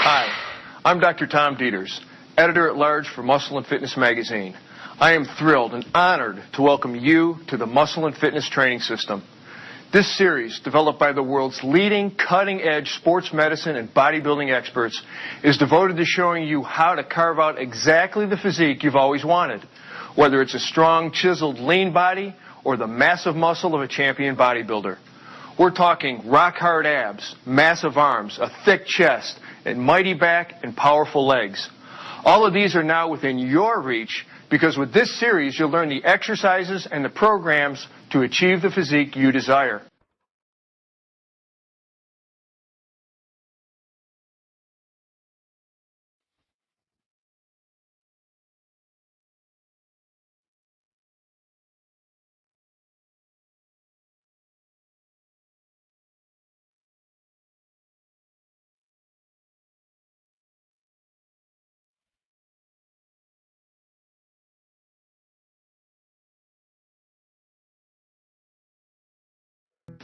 Hi, I'm Dr. Tom Dieters, editor-at-large for Muscle and Fitness magazine. I am thrilled and honored to welcome you to the Muscle and Fitness Training System. This series, developed by the world's leading cutting-edge sports medicine and bodybuilding experts, is devoted to showing you how to carve out exactly the physique you've always wanted, whether it's a strong, chiseled, lean body or the massive muscle of a champion bodybuilder. We're talking rock-hard abs, massive arms, a thick chest, and mighty back and powerful legs. All of these are now within your reach because with this series you'll learn the exercises and the programs to achieve the physique you desire.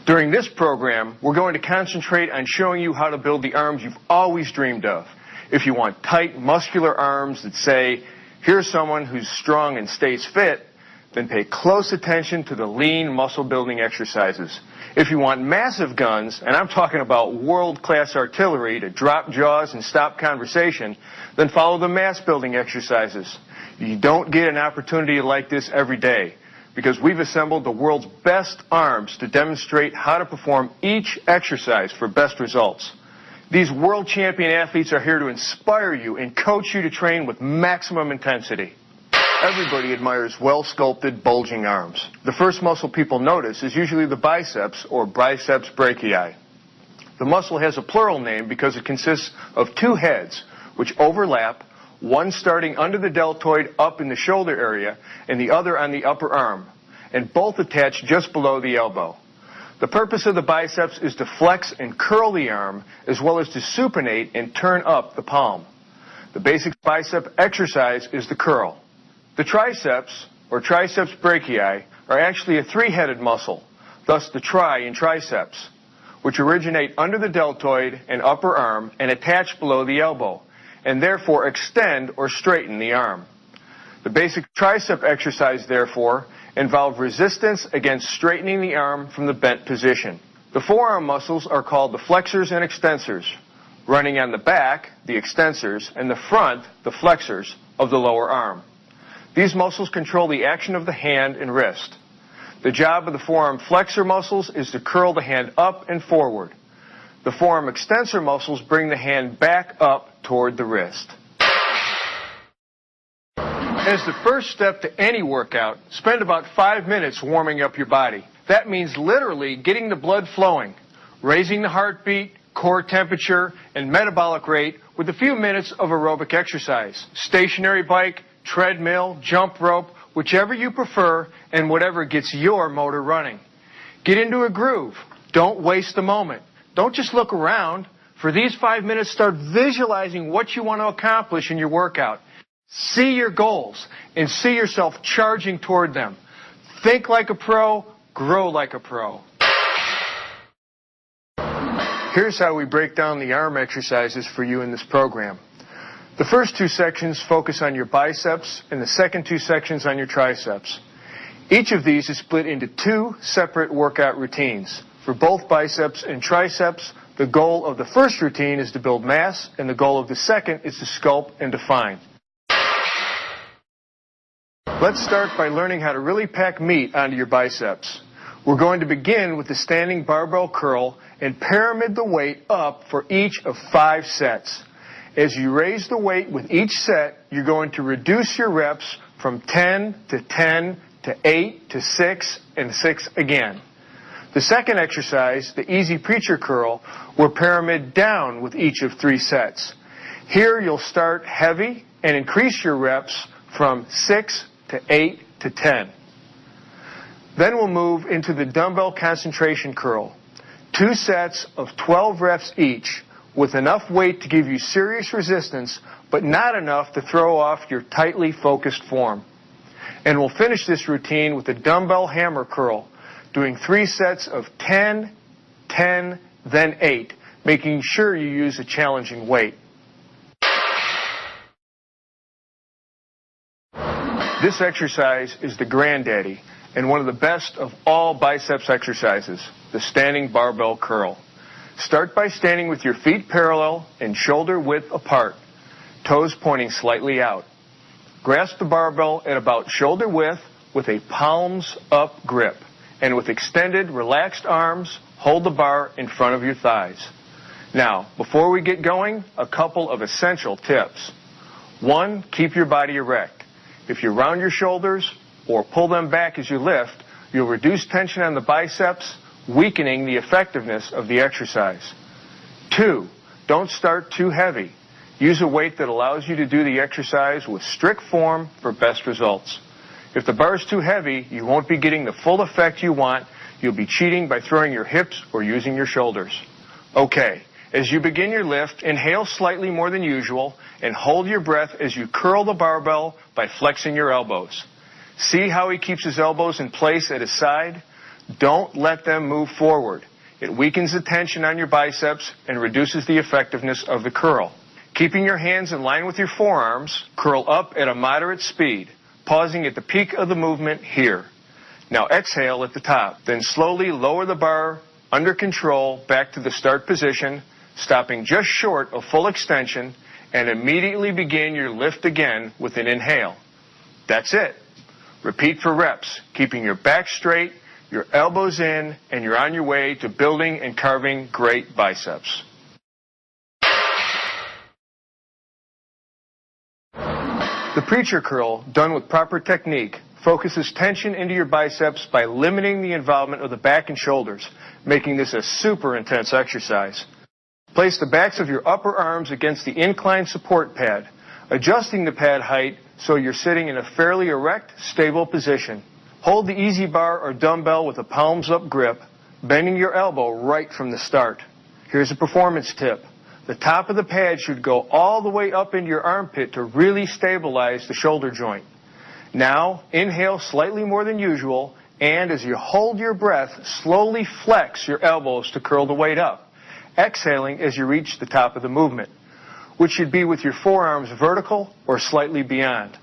During this program, we're going to concentrate on showing you how to build the arms you've always dreamed of. If you want tight, muscular arms that say, here's someone who's strong and stays fit, then pay close attention to the lean muscle-building exercises. If you want massive guns, and I'm talking about world-class artillery to drop jaws and stop conversation, then follow the mass-building exercises. You don't get an opportunity like this every day, because we've assembled the world's best arms to demonstrate how to perform each exercise for best results. These world champion athletes are here to inspire you and coach you to train with maximum intensity. Everybody admires well-sculpted, bulging arms. The first muscle people notice is usually the biceps or biceps brachii. The muscle has a plural name because it consists of two heads which overlap, one starting under the deltoid up in the shoulder area and the other on the upper arm, and both attached just below the elbow. The purpose of the biceps is to flex and curl the arm as well as to supinate and turn up the palm. The basic bicep exercise is the curl. The triceps, or triceps brachii, are actually a three-headed muscle, thus the tri in triceps, which originate under the deltoid and upper arm and attach below the elbow, and therefore extend or straighten the arm. The basic tricep exercise, therefore, involves resistance against straightening the arm from the bent position. The forearm muscles are called the flexors and extensors, running on the back, the extensors, and the front, the flexors, of the lower arm. These muscles control the action of the hand and wrist. The job of the forearm flexor muscles is to curl the hand up and forward. The forearm extensor muscles bring the hand back up toward the wrist. As the first step to any workout, spend about 5 minutes warming up your body. That means literally getting the blood flowing, raising the heartbeat, core temperature, and metabolic rate with a few minutes of aerobic exercise. Stationary bike, treadmill, jump rope, whichever you prefer, and whatever gets your motor running. Get into a groove. Don't waste a moment. Don't just look around. For these 5 minutes, start visualizing what you want to accomplish in your workout. See your goals and see yourself charging toward them. Think like a pro, grow like a pro. Here's how we break down the arm exercises for you in this program. The first two sections focus on your biceps and the second two sections on your triceps. Each of these is split into two separate workout routines. For both biceps and triceps, the goal of the first routine is to build mass, and the goal of the second is to sculpt and define. Let's start by learning how to really pack meat onto your biceps. We're going to begin with the standing barbell curl and pyramid the weight up for each of 5 sets. As you raise the weight with each set, you're going to reduce your reps from 10 to 10 to 8 to 6 and 6 again. The second exercise, the easy preacher curl, will pyramid down with each of 3 sets. Here you'll start heavy and increase your reps from 6 to 8 to 10. Then we'll move into the dumbbell concentration curl. 2 sets of 12 reps each with enough weight to give you serious resistance, but not enough to throw off your tightly focused form. And we'll finish this routine with the dumbbell hammer curl, doing 3 sets of 10, 10, then 8, making sure you use a challenging weight. This exercise is the granddaddy and one of the best of all biceps exercises, the standing barbell curl. Start by standing with your feet parallel and shoulder width apart, toes pointing slightly out. Grasp the barbell at about shoulder width with a palms up grip, and with extended, relaxed arms, hold the bar in front of your thighs. Now, before we get going, a couple of essential tips. 1, keep your body erect. If you round your shoulders or pull them back as you lift, you'll reduce tension on the biceps, weakening the effectiveness of the exercise. 2, don't start too heavy. Use a weight that allows you to do the exercise with strict form for best results. If the bar is too heavy, you won't be getting the full effect you want. You'll be cheating by throwing your hips or using your shoulders. Okay, as you begin your lift, inhale slightly more than usual and hold your breath as you curl the barbell by flexing your elbows. See how he keeps his elbows in place at his side? Don't let them move forward. It weakens the tension on your biceps and reduces the effectiveness of the curl. Keeping your hands in line with your forearms, curl up at a moderate speed, pausing at the peak of the movement here. Now exhale at the top, then slowly lower the bar under control back to the start position, stopping just short of full extension, and immediately begin your lift again with an inhale. That's it. Repeat for reps, keeping your back straight, your elbows in, and you're on your way to building and carving great biceps. The preacher curl, done with proper technique, focuses tension into your biceps by limiting the involvement of the back and shoulders, making this a super intense exercise. Place the backs of your upper arms against the inclined support pad, adjusting the pad height so you're sitting in a fairly erect, stable position. Hold the easy bar or dumbbell with a palms-up grip, bending your elbow right from the start. Here's a performance tip. The top of the pad should go all the way up into your armpit to really stabilize the shoulder joint. Now, inhale slightly more than usual, and as you hold your breath, slowly flex your elbows to curl the weight up, exhaling as you reach the top of the movement, which should be with your forearms vertical or slightly beyond.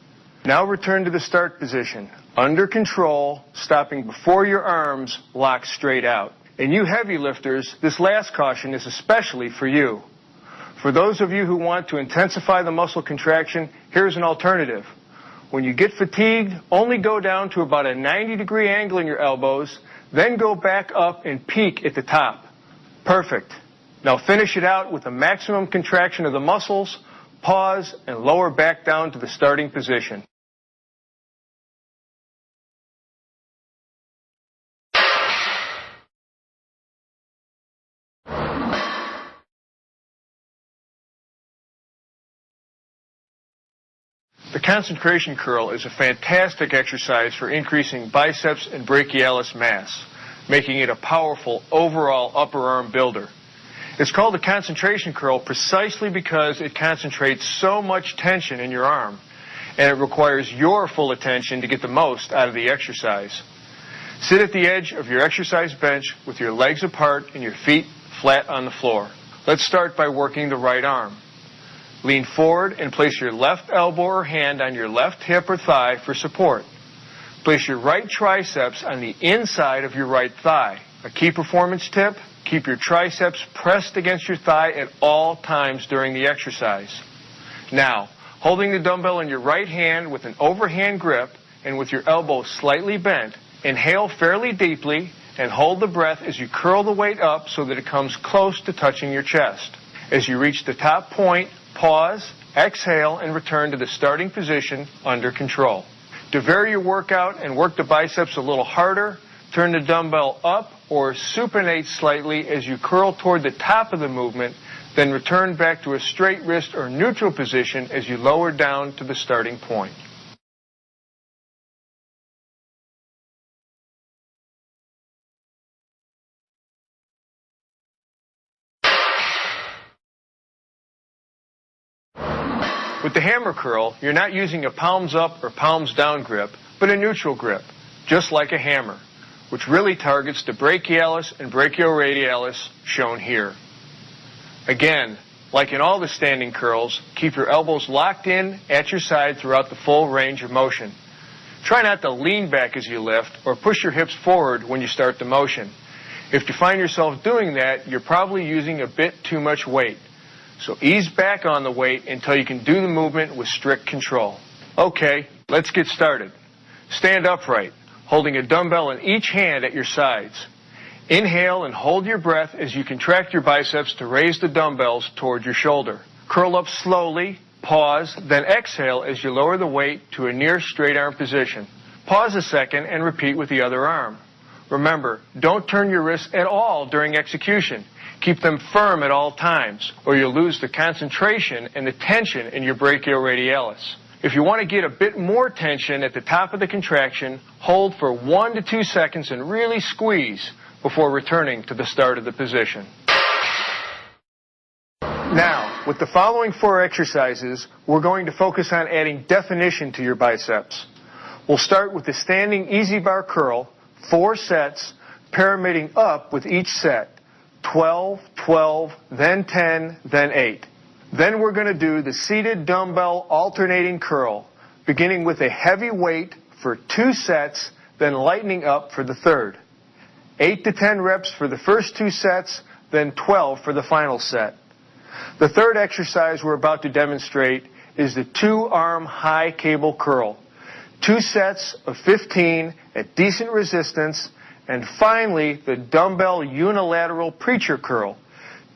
Now return to the start position, under control, stopping before your arms lock straight out. And you heavy lifters, this last caution is especially for you. For those of you who want to intensify the muscle contraction, here's an alternative. When you get fatigued, only go down to about a 90-degree angle in your elbows, then go back up and peak at the top. Perfect. Now finish it out with a maximum contraction of the muscles, pause, and lower back down to the starting position. The concentration curl is a fantastic exercise for increasing biceps and brachialis mass, making it a powerful overall upper arm builder. It's called a concentration curl precisely because it concentrates so much tension in your arm, and it requires your full attention to get the most out of the exercise. Sit at the edge of your exercise bench with your legs apart and your feet flat on the floor. Let's start by working the right arm. Lean forward and place your left elbow or hand on your left hip or thigh for support. Place your right triceps on the inside of your right thigh. A key performance tip, keep your triceps pressed against your thigh at all times during the exercise. Now, holding the dumbbell in your right hand with an overhand grip and with your elbow slightly bent, inhale fairly deeply and hold the breath as you curl the weight up so that it comes close to touching your chest. As you reach the top point, pause, exhale, and return to the starting position under control. To vary your workout and work the biceps a little harder, turn the dumbbell up or supinate slightly as you curl toward the top of the movement, then return back to a straight wrist or neutral position as you lower down to the starting point. With the hammer curl, you're not using a palms up or palms down grip, but a neutral grip, just like a hammer, which really targets the brachialis and brachioradialis shown here. Again, like in all the standing curls, keep your elbows locked in at your side throughout the full range of motion. Try not to lean back as you lift or push your hips forward when you start the motion. If you find yourself doing that, you're probably using a bit too much weight. So ease back on the weight until you can do the movement with strict control. Okay, let's get started. Stand upright, holding a dumbbell in each hand at your sides. Inhale and hold your breath as you contract your biceps to raise the dumbbells toward your shoulder. Curl up slowly, pause, then exhale as you lower the weight to a near straight arm position. Pause a second and repeat with the other arm. Remember, don't turn your wrists at all during execution. Keep them firm at all times, or you'll lose the concentration and the tension in your brachioradialis. If you want to get a bit more tension at the top of the contraction, hold for 1 to 2 seconds and really squeeze before returning to the start of the position. Now, with the following 4 exercises, we're going to focus on adding definition to your biceps. We'll start with the standing easy bar curl, 4 sets, pyramiding up with each set. 12, 12, then 10, then 8. Then we're going to do the seated dumbbell alternating curl, beginning with a heavy weight for 2 sets, then lightening up for the third. 8 to 10 reps for the first 2 sets, then 12 for the final set. The third exercise we're about to demonstrate is the 2-arm high cable curl. 2 sets of 15 at decent resistance, and finally the dumbbell unilateral preacher curl.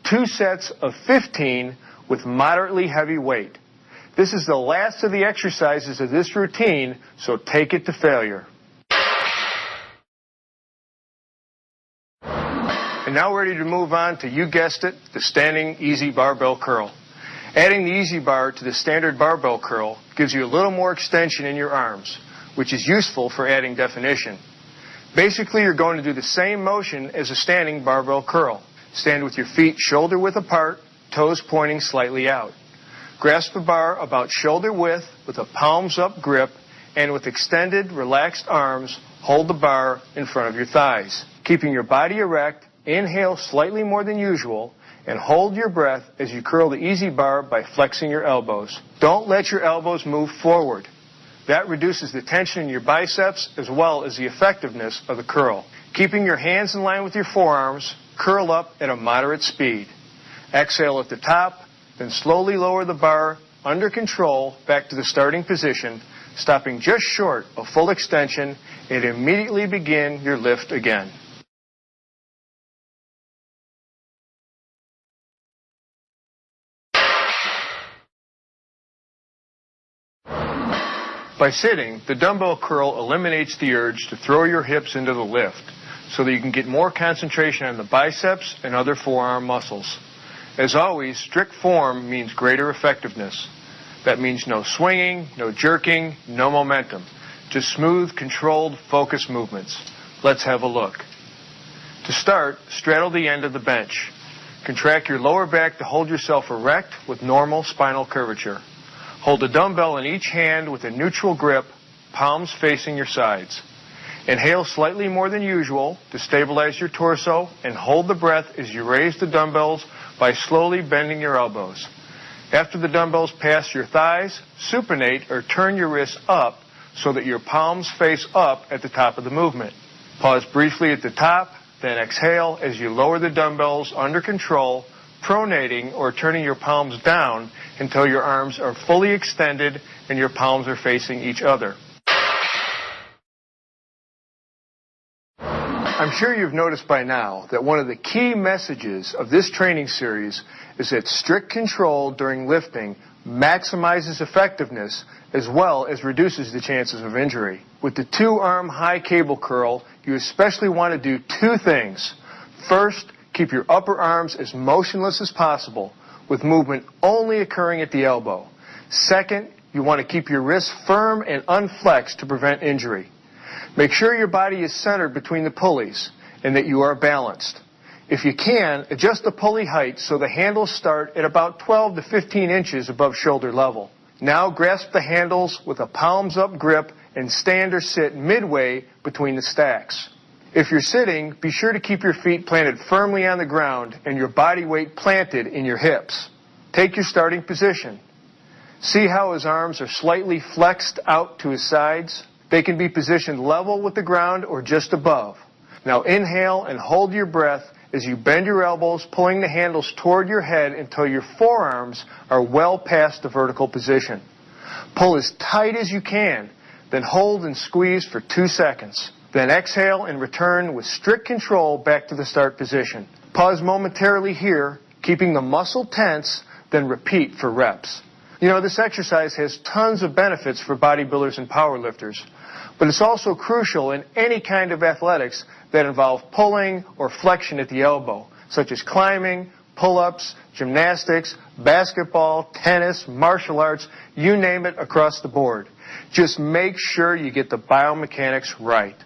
2 sets of 15 with moderately heavy weight. This is the last of the exercises of this routine, so take it to failure. And now we're ready to move on to, you guessed it, the standing easy barbell curl. Adding the easy bar to the standard barbell curl gives you a little more extension in your arms, which is useful for adding definition. Basically, you're going to do the same motion as a standing barbell curl. Stand with your feet shoulder width apart, toes pointing slightly out. Grasp the bar about shoulder width with a palms up grip, and with extended, relaxed arms, hold the bar in front of your thighs. Keeping your body erect, inhale slightly more than usual, and hold your breath as you curl the easy bar by flexing your elbows. Don't let your elbows move forward. That reduces the tension in your biceps as well as the effectiveness of the curl. Keeping your hands in line with your forearms, curl up at a moderate speed. Exhale at the top, then slowly lower the bar under control back to the starting position, stopping just short of full extension, and immediately begin your lift again. By sitting, the dumbbell curl eliminates the urge to throw your hips into the lift so that you can get more concentration on the biceps and other forearm muscles. As always, strict form means greater effectiveness. That means no swinging, no jerking, no momentum. Just smooth, controlled, focused movements. Let's have a look. To start, straddle the end of the bench. Contract your lower back to hold yourself erect with normal spinal curvature. Hold a dumbbell in each hand with a neutral grip, palms facing your sides. Inhale slightly more than usual to stabilize your torso, and hold the breath as you raise the dumbbells by slowly bending your elbows. After the dumbbells pass your thighs, supinate or turn your wrists up so that your palms face up at the top of the movement. Pause briefly at the top, then exhale as you lower the dumbbells under control, pronating or turning your palms down until your arms are fully extended and your palms are facing each other. I'm sure you've noticed by now that one of the key messages of this training series is that strict control during lifting maximizes effectiveness as well as reduces the chances of injury. With the 2-arm high cable curl, you especially want to do 2 things. First, keep your upper arms as motionless as possible, with movement only occurring at the elbow. Second, you want to keep your wrists firm and unflexed to prevent injury. Make sure your body is centered between the pulleys and that you are balanced. If you can, adjust the pulley height so the handles start at about 12 to 15 inches above shoulder level. Now grasp the handles with a palms up grip and stand or sit midway between the stacks. If you're sitting, be sure to keep your feet planted firmly on the ground and your body weight planted in your hips. Take your starting position. See how his arms are slightly flexed out to his sides? They can be positioned level with the ground or just above. Now inhale and hold your breath as you bend your elbows, pulling the handles toward your head until your forearms are well past the vertical position. Pull as tight as you can, then hold and squeeze for 2 seconds. Then exhale and return with strict control back to the start position. Pause momentarily here, keeping the muscle tense, then repeat for reps. You know, this exercise has tons of benefits for bodybuilders and powerlifters, but it's also crucial in any kind of athletics that involve pulling or flexion at the elbow, such as climbing, pull-ups, gymnastics, basketball, tennis, martial arts, you name it, across the board. Just make sure you get the biomechanics right.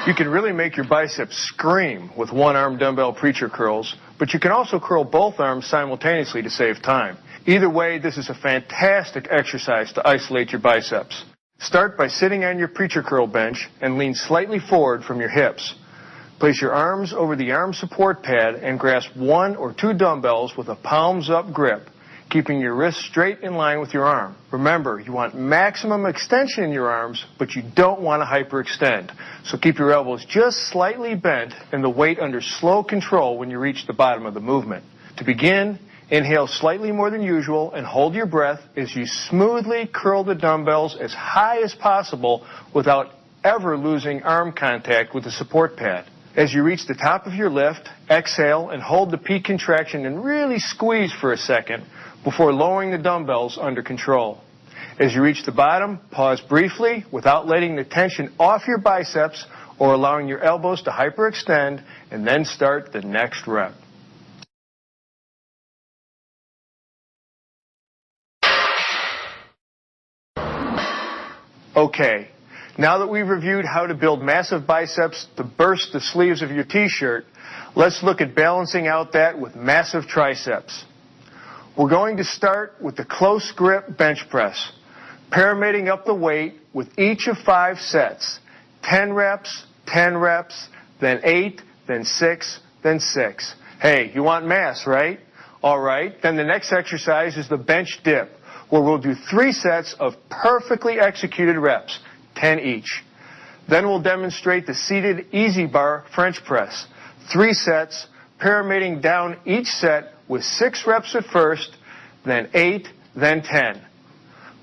You can really make your biceps scream with one-arm dumbbell preacher curls, but you can also curl both arms simultaneously to save time. Either way, this is a fantastic exercise to isolate your biceps. Start by sitting on your preacher curl bench and lean slightly forward from your hips. Place your arms over the arm support pad and grasp 1 or 2 dumbbells with a palms-up grip, keeping your wrists straight in line with your arm. Remember, you want maximum extension in your arms, but you don't want to hyperextend. So keep your elbows just slightly bent and the weight under slow control when you reach the bottom of the movement. To begin, inhale slightly more than usual and hold your breath as you smoothly curl the dumbbells as high as possible without ever losing arm contact with the support pad. As you reach the top of your lift, exhale and hold the peak contraction and really squeeze for a second before lowering the dumbbells under control. As you reach the bottom, pause briefly without letting the tension off your biceps or allowing your elbows to hyperextend, and then start the next rep. Okay, now that we've reviewed how to build massive biceps to burst the sleeves of your t-shirt, let's look at balancing out that with massive triceps. We're going to start with the close grip bench press, pyramiding up the weight with each of 5 sets. 10 reps, 10 reps, then 8, then 6, then 6. Hey, you want mass, right? All right, then the next exercise is the bench dip, where we'll do 3 sets of perfectly executed reps, 10 each. Then we'll demonstrate the seated easy bar French press, 3 sets, pyramiding down each set with 6 reps at first, then 8, then 10.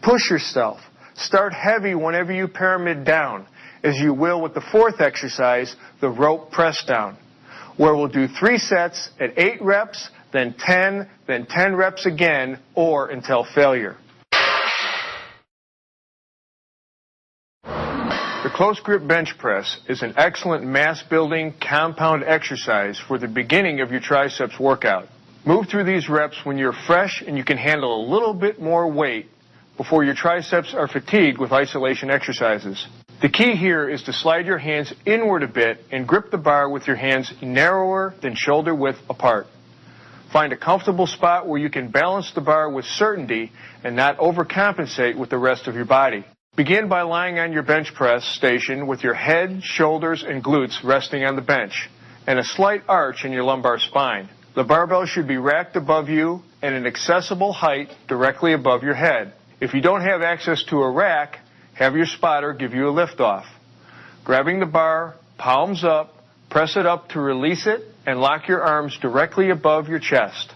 Push yourself. Start heavy whenever you pyramid down, as you will with the 4th exercise, the rope press down, where we'll do 3 sets at 8 reps, then 10 reps again, or until failure. The close grip bench press is an excellent mass-building compound exercise for the beginning of your triceps workout. Move through these reps when you're fresh and you can handle a little bit more weight before your triceps are fatigued with isolation exercises. The key here is to slide your hands inward a bit and grip the bar with your hands narrower than shoulder width apart. Find a comfortable spot where you can balance the bar with certainty and not overcompensate with the rest of your body. Begin by lying on your bench press station with your head, shoulders, and glutes resting on the bench, and a slight arch in your lumbar spine. The barbell should be racked above you at an accessible height directly above your head. If you don't have access to a rack, have your spotter give you a lift off. Grabbing the bar, palms up, press it up to release it, and lock your arms directly above your chest.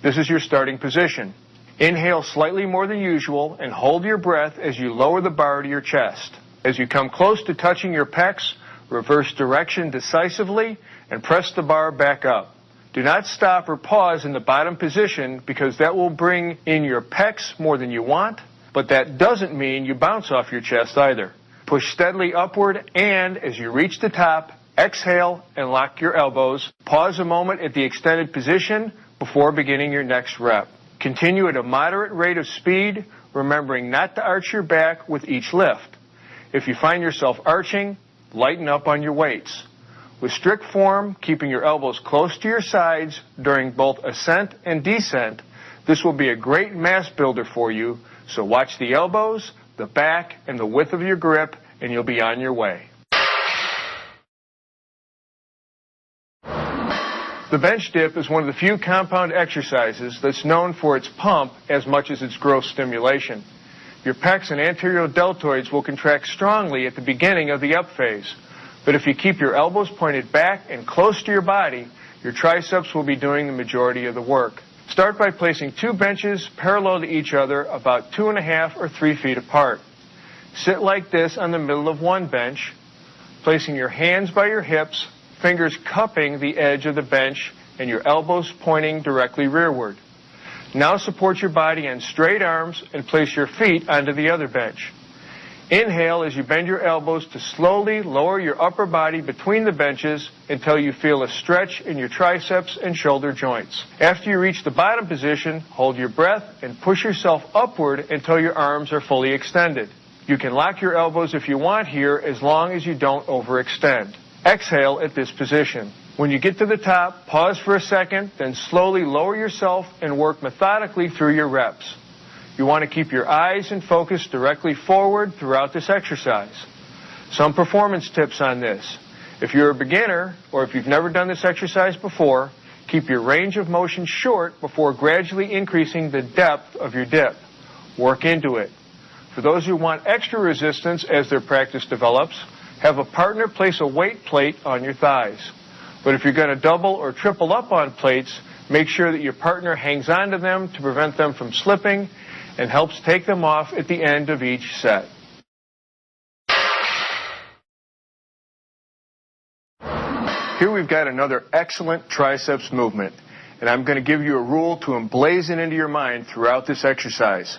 This is your starting position. Inhale slightly more than usual and hold your breath as you lower the bar to your chest. As you come close to touching your pecs, reverse direction decisively and press the bar back up. Do not stop or pause in the bottom position because that will bring in your pecs more than you want, but that doesn't mean you bounce off your chest either. Push steadily upward and, as you reach the top, exhale and lock your elbows. Pause a moment at the extended position before beginning your next rep. Continue at a moderate rate of speed, remembering not to arch your back with each lift. If you find yourself arching, lighten up on your weights. With strict form, keeping your elbows close to your sides during both ascent and descent, this will be a great mass builder for you, so watch the elbows, the back, and the width of your grip, and you'll be on your way. The The bench dip is one of the few compound exercises that's known for its pump as much as its growth stimulation. Your pecs and anterior deltoids will contract strongly at the beginning of the up phase, but if you keep your elbows pointed back and close to your body, your triceps will be doing the majority of the work. Start by placing 2 benches parallel to each other about 2.5 or 3 feet apart. Sit like this on the middle of one bench, placing your hands by your hips, fingers cupping the edge of the bench, and your elbows pointing directly rearward. Now support your body on straight arms and place your feet onto the other bench. Inhale as you bend your elbows to slowly lower your upper body between the benches until you feel a stretch in your triceps and shoulder joints. After you reach the bottom position, hold your breath and push yourself upward until your arms are fully extended. You can lock your elbows if you want here as long as you don't overextend. Exhale at this position. When you get to the top, pause for a second, then slowly lower yourself and work methodically through your reps. You want to keep your eyes and focus directly forward throughout this exercise. Some performance tips on this. If you're a beginner or if you've never done this exercise before, keep your range of motion short before gradually increasing the depth of your dip. Work into it. For those who want extra resistance as their practice develops, have a partner place a weight plate on your thighs. But if you're going to double or triple up on plates, make sure that your partner hangs onto them to prevent them from slipping and helps take them off at the end of each set. Here we've got another excellent triceps movement, and I'm going to give you a rule to emblazon into your mind throughout this exercise.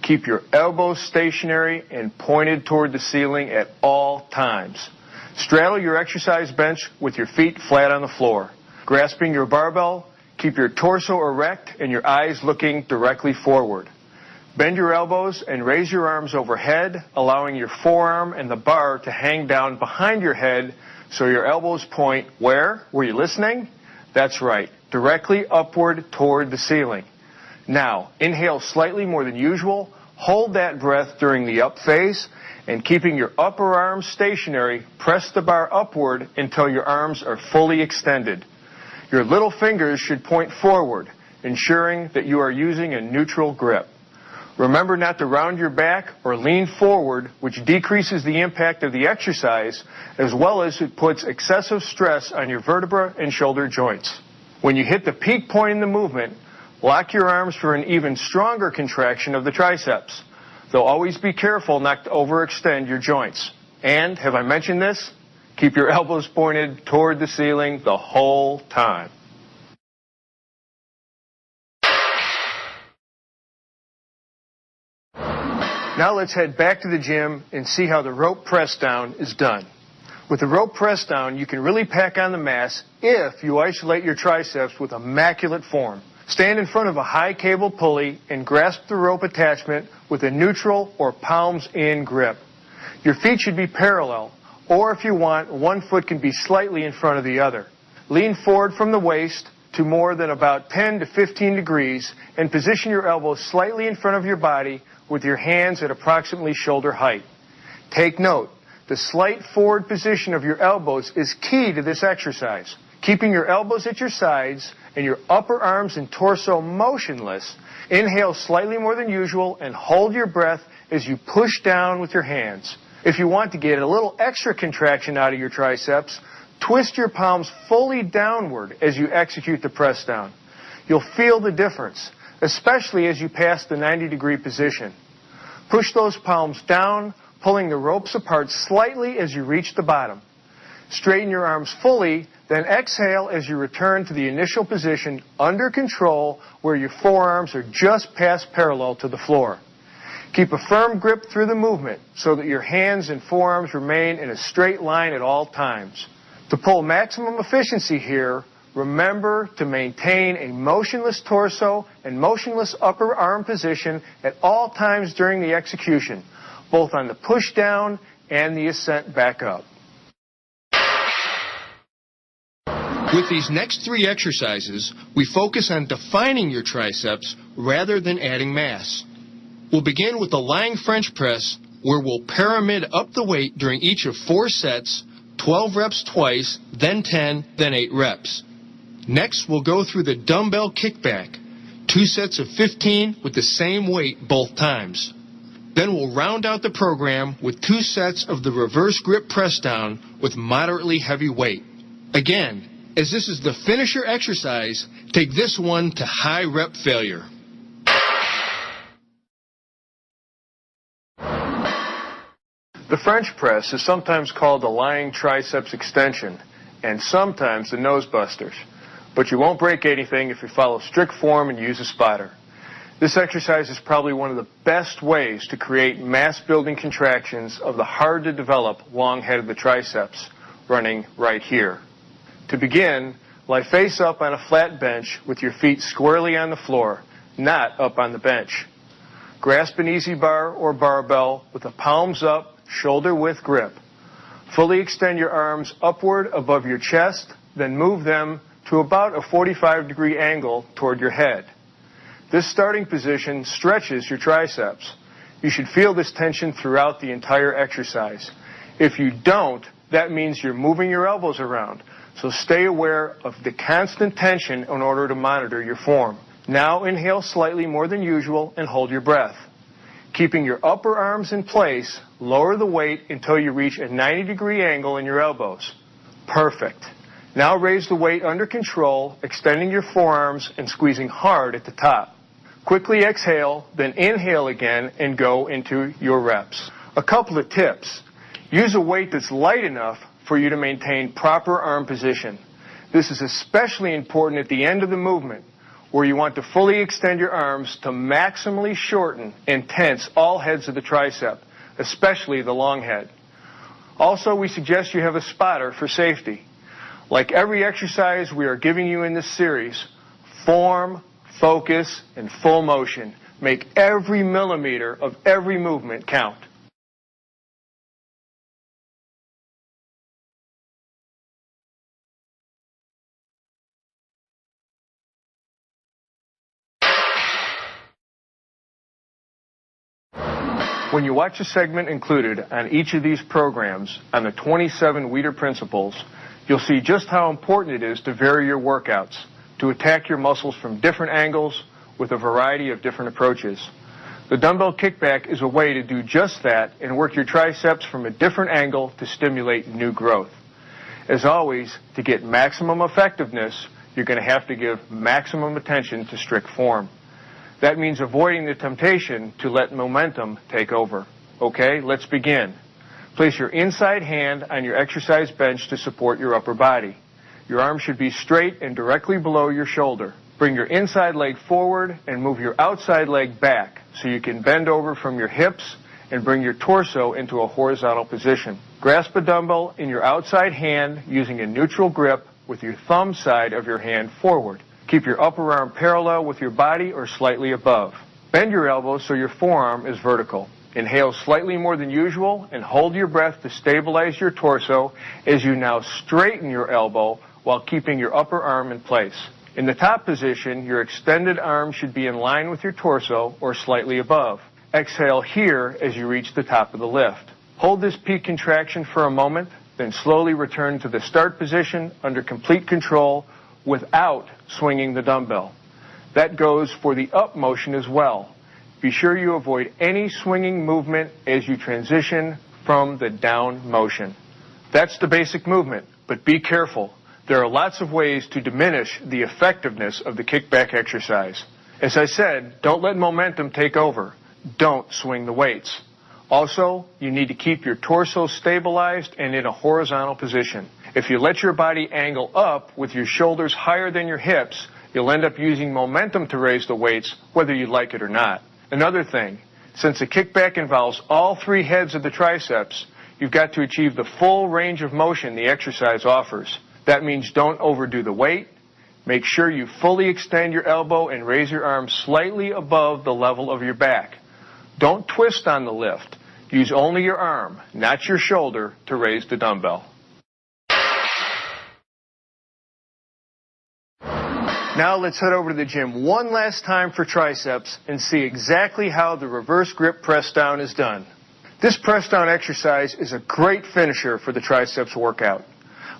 Keep your elbows stationary and pointed toward the ceiling at all times. Straddle your exercise bench with your feet flat on the floor. Grasping your barbell, keep your torso erect and your eyes looking directly forward. Bend your elbows and raise your arms overhead, allowing your forearm and the bar to hang down behind your head so your elbows point where? Were you listening? That's right, directly upward toward the ceiling. Now, inhale slightly more than usual, hold that breath during the up phase, and keeping your upper arms stationary, press the bar upward until your arms are fully extended. Your little fingers should point forward, ensuring that you are using a neutral grip. Remember not to round your back or lean forward, which decreases the impact of the exercise, as well as it puts excessive stress on your vertebra and shoulder joints. When you hit the peak point in the movement, lock your arms for an even stronger contraction of the triceps, though always be careful not to overextend your joints. And, have I mentioned this? Keep your elbows pointed toward the ceiling the whole time. Now let's head back to the gym and see how the rope press down is done. With the rope press down, you can really pack on the mass if you isolate your triceps with immaculate form. Stand in front of a high cable pulley and grasp the rope attachment with a neutral or palms-in grip. Your feet should be parallel, or if you want, one foot can be slightly in front of the other. Lean forward from the waist to more than about 10 to 15 degrees and position your elbows slightly in front of your body with your hands at approximately shoulder height. Take note, the slight forward position of your elbows is key to this exercise. Keeping your elbows at your sides and your upper arms and torso motionless, inhale slightly more than usual and hold your breath as you push down with your hands. If you want to get a little extra contraction out of your triceps, twist your palms fully downward as you execute the press down. You'll feel the difference, especially as you pass the 90-degree position. Push those palms down, pulling the ropes apart slightly as you reach the bottom. Straighten your arms fully, then exhale as you return to the initial position under control where your forearms are just past parallel to the floor. Keep a firm grip through the movement so that your hands and forearms remain in a straight line at all times. To pull maximum efficiency here, remember to maintain a motionless torso and motionless upper arm position at all times during the execution, both on the push down and the ascent back up. With these next 3 exercises, we focus on defining your triceps rather than adding mass. We'll begin with the lying French press, where we'll pyramid up the weight during each of 4 sets, 12 reps twice, then 10, then 8 reps. Next, we'll go through the dumbbell kickback, 2 sets of 15 with the same weight both times. Then we'll round out the program with 2 sets of the reverse grip press down with moderately heavy weight. Again, as this is the finisher exercise, take this one to high rep failure. The French press is sometimes called the lying triceps extension and sometimes the nose busters, but you won't break anything if you follow strict form and use a spotter. This exercise is probably one of the best ways to create mass-building contractions of the hard-to-develop long head of the triceps, running right here. To begin, lie face up on a flat bench with your feet squarely on the floor, not up on the bench. Grasp an easy bar or barbell with the palms up, shoulder-width grip. Fully extend your arms upward above your chest, then move them to about a 45-degree angle toward your head. This starting position stretches your triceps. You should feel this tension throughout the entire exercise. If you don't, that means you're moving your elbows around. So stay aware of the constant tension in order to monitor your form. Now inhale slightly more than usual and hold your breath. Keeping your upper arms in place, lower the weight until you reach a 90-degree angle in your elbows. Perfect. Now raise the weight under control, extending your forearms and squeezing hard at the top. Quickly exhale, then inhale again and go into your reps. A couple of tips. Use a weight that's light enough for you to maintain proper arm position. This is especially important at the end of the movement, where you want to fully extend your arms to maximally shorten and tense all heads of the tricep, especially the long head. Also, we suggest you have a spotter for safety. Like every exercise we are giving you in this series, form, focus, and full motion. Make every millimeter of every movement count. When you watch a segment included on each of these programs on the 27 Weider principles, you'll see just how important it is to vary your workouts, to attack your muscles from different angles with a variety of different approaches. The dumbbell kickback is a way to do just that and work your triceps from a different angle to stimulate new growth. As always, to get maximum effectiveness, you're going to have to give maximum attention to strict form. That means avoiding the temptation to let momentum take over. Okay, let's begin. Place your inside hand on your exercise bench to support your upper body. Your arm should be straight and directly below your shoulder. Bring your inside leg forward and move your outside leg back so you can bend over from your hips and bring your torso into a horizontal position. Grasp a dumbbell in your outside hand using a neutral grip with your thumb side of your hand forward. Keep your upper arm parallel with your body or slightly above. Bend your elbows so your forearm is vertical. Inhale slightly more than usual and hold your breath to stabilize your torso as you now straighten your elbow while keeping your upper arm in place. In the top position, your extended arm should be in line with your torso or slightly above. Exhale here as you reach the top of the lift. Hold this peak contraction for a moment, then slowly return to the start position under complete control without swinging the dumbbell. That goes for the up motion as well. Be sure you avoid any swinging movement as you transition from the down motion. That's the basic movement, but be careful. There are lots of ways to diminish the effectiveness of the kickback exercise. As I said, don't let momentum take over. Don't swing the weights. Also, you need to keep your torso stabilized and in a horizontal position. If you let your body angle up with your shoulders higher than your hips, you'll end up using momentum to raise the weights, whether you like it or not. Another thing, since the kickback involves all 3 heads of the triceps, you've got to achieve the full range of motion the exercise offers. That means don't overdo the weight. Make sure you fully extend your elbow and raise your arm slightly above the level of your back. Don't twist on the lift. Use only your arm, not your shoulder, to raise the dumbbell. Now let's head over to the gym one last time for triceps and see exactly how the reverse grip press down is done. This press down exercise is a great finisher for the triceps workout.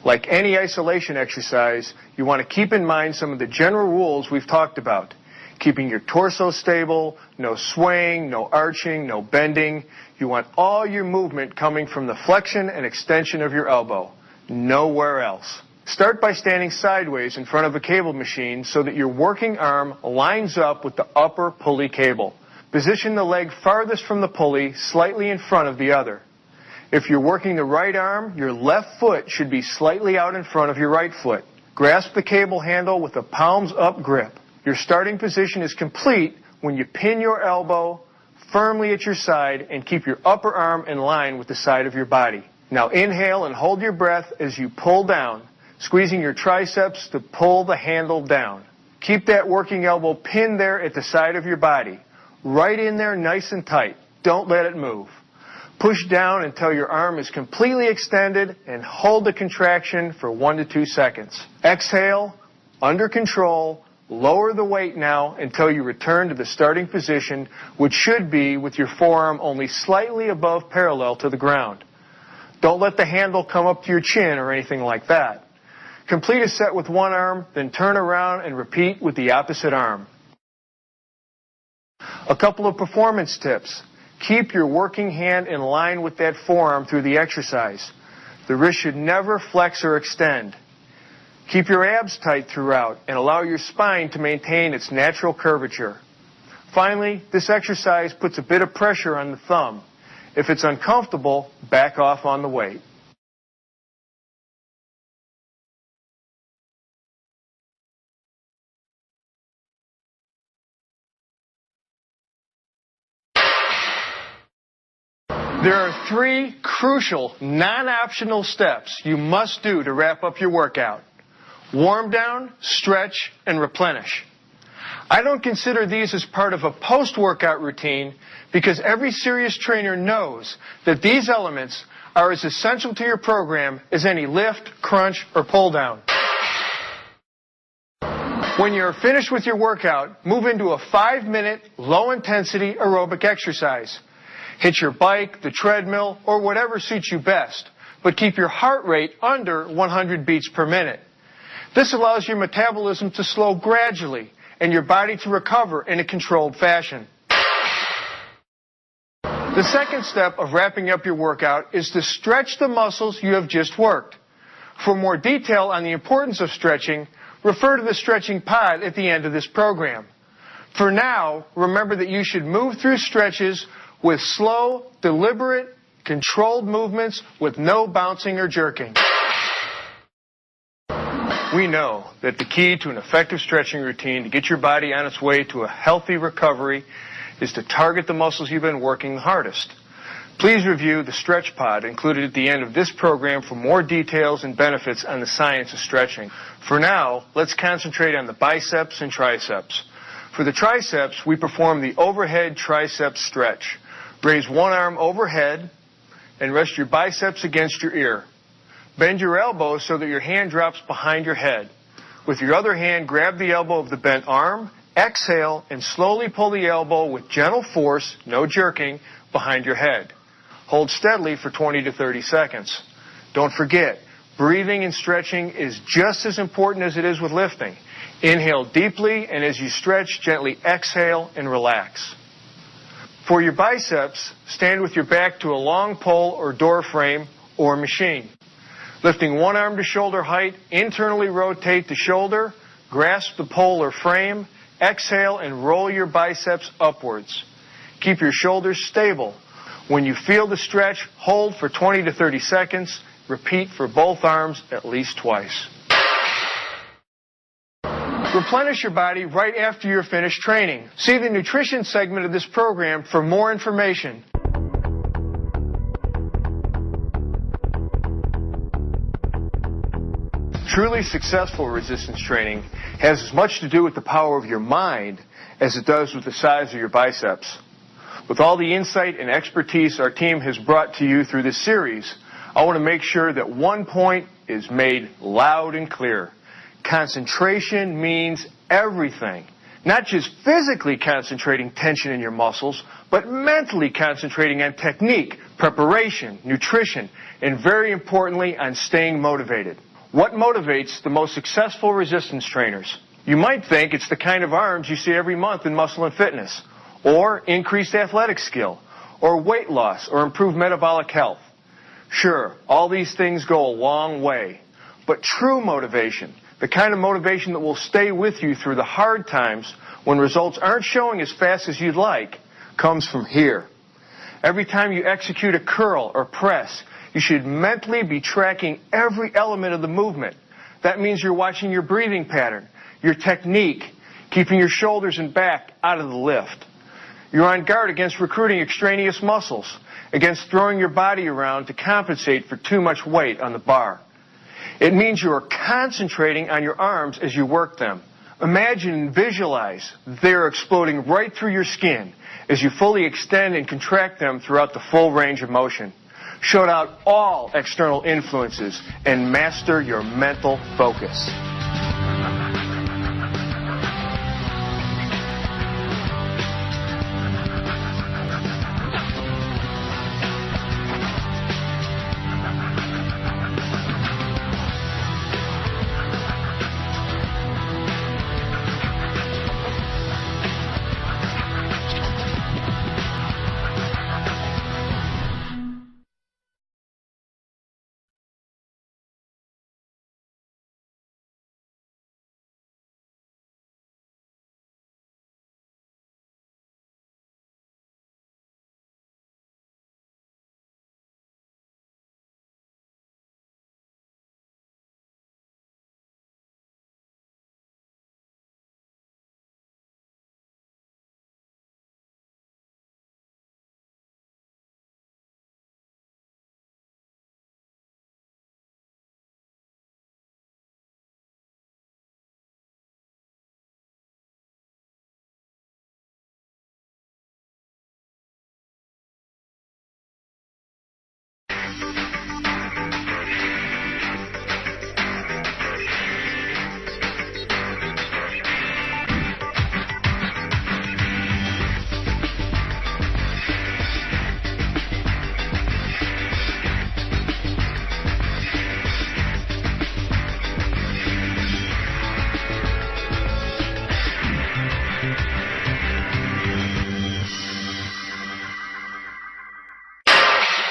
Like any isolation exercise, you want to keep in mind some of the general rules we've talked about. Keeping your torso stable, no swaying, no arching, no bending. You want all your movement coming from the flexion and extension of your elbow. Nowhere else. Start by standing sideways in front of a cable machine so that your working arm lines up with the upper pulley cable. Position the leg farthest from the pulley, slightly in front of the other. If you're working the right arm, your left foot should be slightly out in front of your right foot. Grasp the cable handle with a palms up grip. Your starting position is complete when you pin your elbow firmly at your side and keep your upper arm in line with the side of your body. Now inhale and hold your breath as you pull down, squeezing your triceps to pull the handle down. Keep that working elbow pinned there at the side of your body. Right in there nice and tight. Don't let it move. Push down until your arm is completely extended and hold the contraction for 1 to 2 seconds. Exhale, under control, lower the weight now until you return to the starting position, which should be with your forearm only slightly above parallel to the ground. Don't let the handle come up to your chin or anything like that. Complete a set with one arm, then turn around and repeat with the opposite arm. A couple of performance tips. Keep your working hand in line with that forearm through the exercise. The wrist should never flex or extend. Keep your abs tight throughout and allow your spine to maintain its natural curvature. Finally, this exercise puts a bit of pressure on the thumb. If it's uncomfortable, back off on the weight. There are 3 crucial, non-optional steps you must do to wrap up your workout. Warm down, stretch, and replenish. I don't consider these as part of a post-workout routine because every serious trainer knows that these elements are as essential to your program as any lift, crunch, or pull down. When you're finished with your workout, move into a 5-minute, low-intensity aerobic exercise. Hit your bike, the treadmill, or whatever suits you best, but keep your heart rate under 100 beats per minute. This allows your metabolism to slow gradually and your body to recover in a controlled fashion. The second step of wrapping up your workout is to stretch the muscles you have just worked. For more detail on the importance of stretching, refer to the stretching pod at the end of this program. For now, remember that you should move through stretches with slow, deliberate, controlled movements with no bouncing or jerking. We know that the key to an effective stretching routine to get your body on its way to a healthy recovery is to target the muscles you've been working the hardest. Please review the stretch pod included at the end of this program for more details and benefits on the science of stretching. For now, let's concentrate on the biceps and triceps. For the triceps, we perform the overhead tricep stretch. Raise one arm overhead and rest your biceps against your ear. Bend your elbow so that your hand drops behind your head. With your other hand, grab the elbow of the bent arm, exhale, and slowly pull the elbow with gentle force, no jerking, behind your head. Hold steadily for 20 to 30 seconds. Don't forget, breathing and stretching is just as important as it is with lifting. Inhale deeply, and as you stretch, gently exhale and relax. For your biceps, stand with your back to a long pole or door frame or machine. Lifting one arm to shoulder height, internally rotate the shoulder, grasp the pole or frame, exhale and roll your biceps upwards. Keep your shoulders stable. When you feel the stretch, hold for 20 to 30 seconds. Repeat for both arms at least twice. Replenish your body right after you're finished training. See the nutrition segment of this program for more information. Truly successful resistance training has as much to do with the power of your mind as it does with the size of your biceps. With all the insight and expertise our team has brought to you through this series, I want to make sure that one point is made loud and clear. Concentration means everything. Not just physically concentrating tension in your muscles, but mentally concentrating on technique, preparation, nutrition, and very importantly, on staying motivated. What motivates the most successful resistance trainers? You might think it's the kind of arms you see every month in Muscle and Fitness, or increased athletic skill, or weight loss, or improved metabolic health. Sure, all these things go a long way, but true motivation, the kind of motivation that will stay with you through the hard times when results aren't showing as fast as you'd like, comes from here. Every time you execute a curl or press, you should mentally be tracking every element of the movement. That means you're watching your breathing pattern, your technique, keeping your shoulders and back out of the lift. You're on guard against recruiting extraneous muscles, against throwing your body around to compensate for too much weight on the bar. It means you are concentrating on your arms as you work them. Imagine and visualize they're exploding right through your skin as you fully extend and contract them throughout the full range of motion. Shut out all external influences and master your mental focus.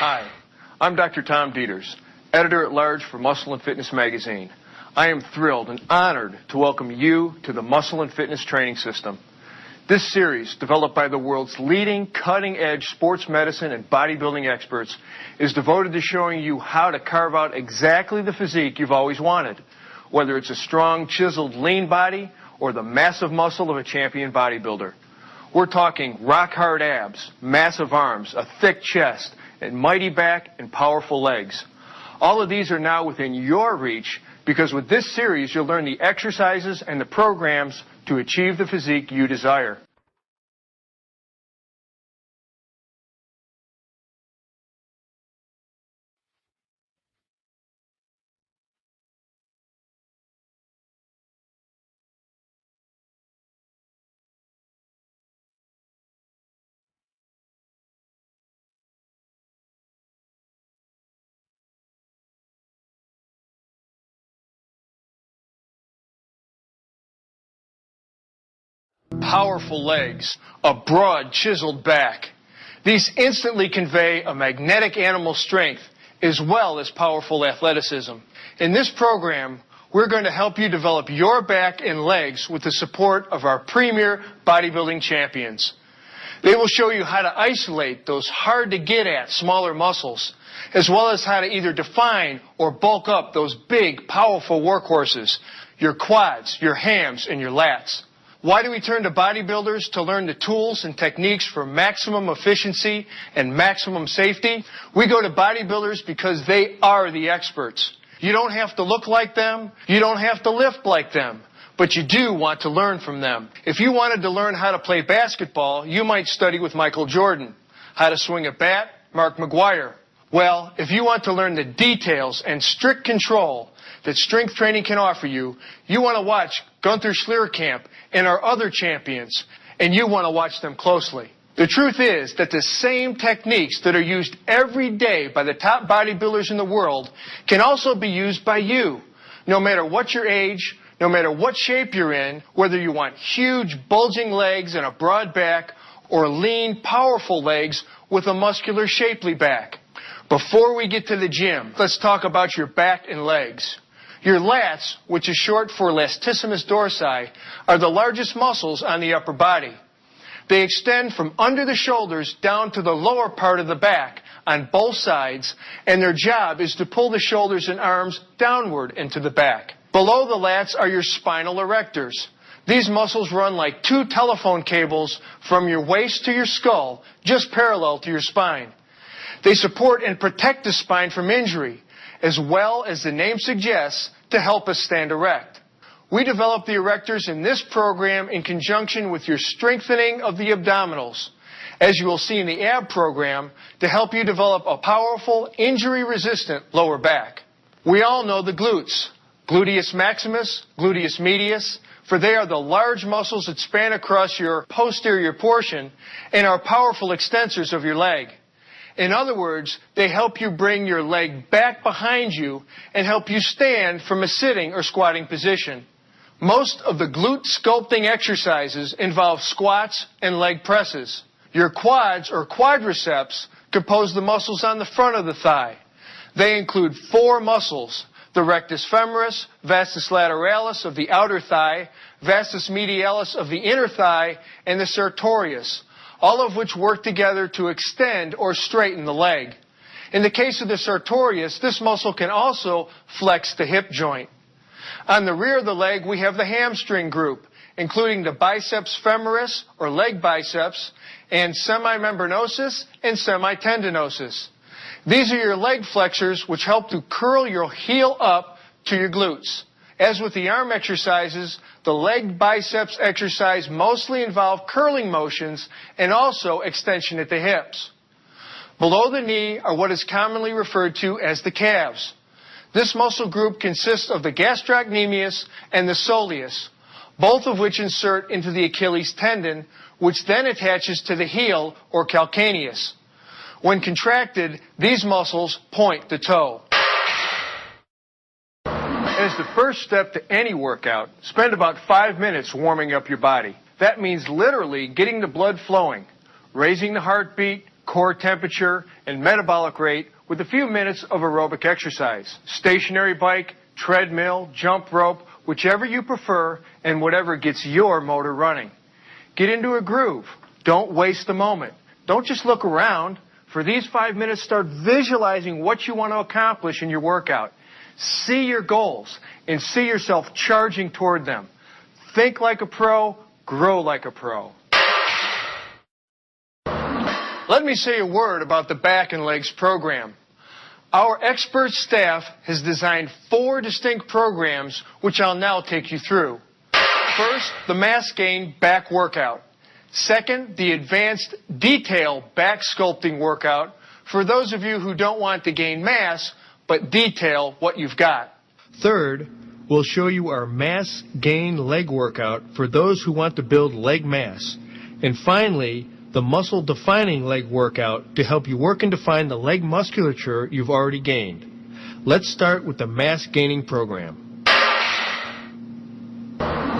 Hi, I'm Dr. Tom Dieters, editor-at-large for Muscle and Fitness magazine. I am thrilled and honored to welcome you to the Muscle and Fitness training system. This series, developed by the world's leading cutting-edge sports medicine and bodybuilding experts, is devoted to showing you how to carve out exactly the physique you've always wanted, whether it's a strong, chiseled, lean body or the massive muscle of a champion bodybuilder. We're talking rock-hard abs, massive arms, a thick chest, and mighty back and powerful legs. All of these are now within your reach because with this series you'll learn the exercises and the programs to achieve the physique you desire. Powerful legs, a broad, chiseled back. These instantly convey a magnetic animal strength as well as powerful athleticism. In this program, we're going to help you develop your back and legs with the support of our premier bodybuilding champions. They will show you how to isolate those hard-to-get-at smaller muscles, as well as how to either define or bulk up those big, powerful workhorses, your quads, your hams, and your lats. Why do we turn to bodybuilders to learn the tools and techniques for maximum efficiency and maximum safety? We go to bodybuilders because they are the experts. You don't have to look like them. You don't have to lift like them. But you do want to learn from them. If you wanted to learn how to play basketball, you might study with Michael Jordan. How to swing a bat, Mark McGuire. Well, if you want to learn the details and strict control that strength training can offer you, you want to watch Gunther Schlierkamp and our other champions, and you want to watch them closely. The truth is that the same techniques that are used every day by the top bodybuilders in the world can also be used by you. No matter what your age, no matter what shape you're in, whether you want huge bulging legs and a broad back or lean, powerful legs with a muscular, shapely back. Before we get to the gym, let's talk about your back and legs. Your lats, which is short for latissimus dorsi, are the largest muscles on the upper body. They extend from under the shoulders down to the lower part of the back on both sides, and their job is to pull the shoulders and arms downward into the back. Below the lats are your spinal erectors. These muscles run like two telephone cables from your waist to your skull, just parallel to your spine. They support and protect the spine from injury, as well as the name suggests, to help us stand erect. We developed the erectors in this program in conjunction with your strengthening of the abdominals, as you will see in the ab program, to help you develop a powerful, injury-resistant lower back. We all know the glutes, gluteus maximus, gluteus medius, for they are the large muscles that span across your posterior portion and are powerful extensors of your leg. In other words, they help you bring your leg back behind you and help you stand from a sitting or squatting position. Most of the glute sculpting exercises involve squats and leg presses. Your quads or quadriceps compose the muscles on the front of the thigh. They include four muscles: the rectus femoris, vastus lateralis of the outer thigh, vastus medialis of the inner thigh, and the sartorius, all of which work together to extend or straighten the leg. In the case of the sartorius, this muscle can also flex the hip joint. On the rear of the leg, we have the hamstring group, including the biceps femoris, or leg biceps, and semimembranosus and semitendinosus. These are your leg flexors, which help to curl your heel up to your glutes. As with the arm exercises, the leg biceps exercise mostly involve curling motions and also extension at the hips. Below the knee are what is commonly referred to as the calves. This muscle group consists of the gastrocnemius and the soleus, both of which insert into the Achilles tendon, which then attaches to the heel or calcaneus. When contracted, these muscles point the toe. As the first step to any workout, spend about 5 minutes warming up your body. That means literally getting the blood flowing, raising the heartbeat, core temperature, and metabolic rate with a few minutes of aerobic exercise. Stationary bike, treadmill, jump rope, whichever you prefer, and whatever gets your motor running. Get into a groove. Don't waste the moment. Don't just look around. For these 5 minutes, start visualizing what you want to accomplish in your workout. See your goals and see yourself charging toward them. Think like a pro, grow like a pro. Let me say a word about the Back and Legs program. Our expert staff has designed 4 distinct programs, which I'll now take you through. First, the mass gain back workout. Second, the advanced detail back sculpting workout for those of you who don't want to gain mass, but detail what you've got. Third, we'll show you our mass gain leg workout for those who want to build leg mass. And finally, the muscle defining leg workout to help you work and define the leg musculature you've already gained. Let's start with the mass gaining program.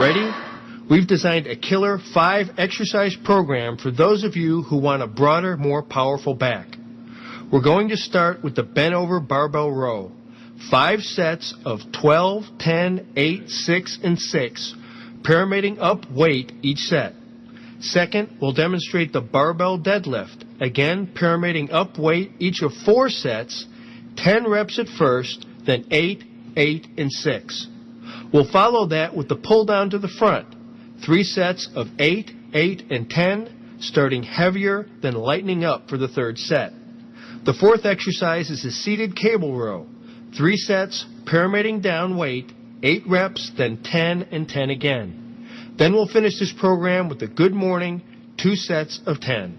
Ready? We've designed a killer 5 exercise program for those of you who want a broader, more powerful back. We're going to start with the bent over barbell row. 5 sets of 12, 10, 8, 6, and 6, pyramiding up weight each set. Second, we'll demonstrate the barbell deadlift. Again, pyramiding up weight each of 4 sets, 10 reps at first, then 8, 8, and 6. We'll follow that with the pull down to the front. 3 sets of 8, 8, and 10, starting heavier, then lightening up for the 3rd set. The 4th exercise is a seated cable row. 3 sets, pyramiding down weight, 8 reps, then 10 and 10 again. Then we'll finish this program with a good morning, 2 sets of 10.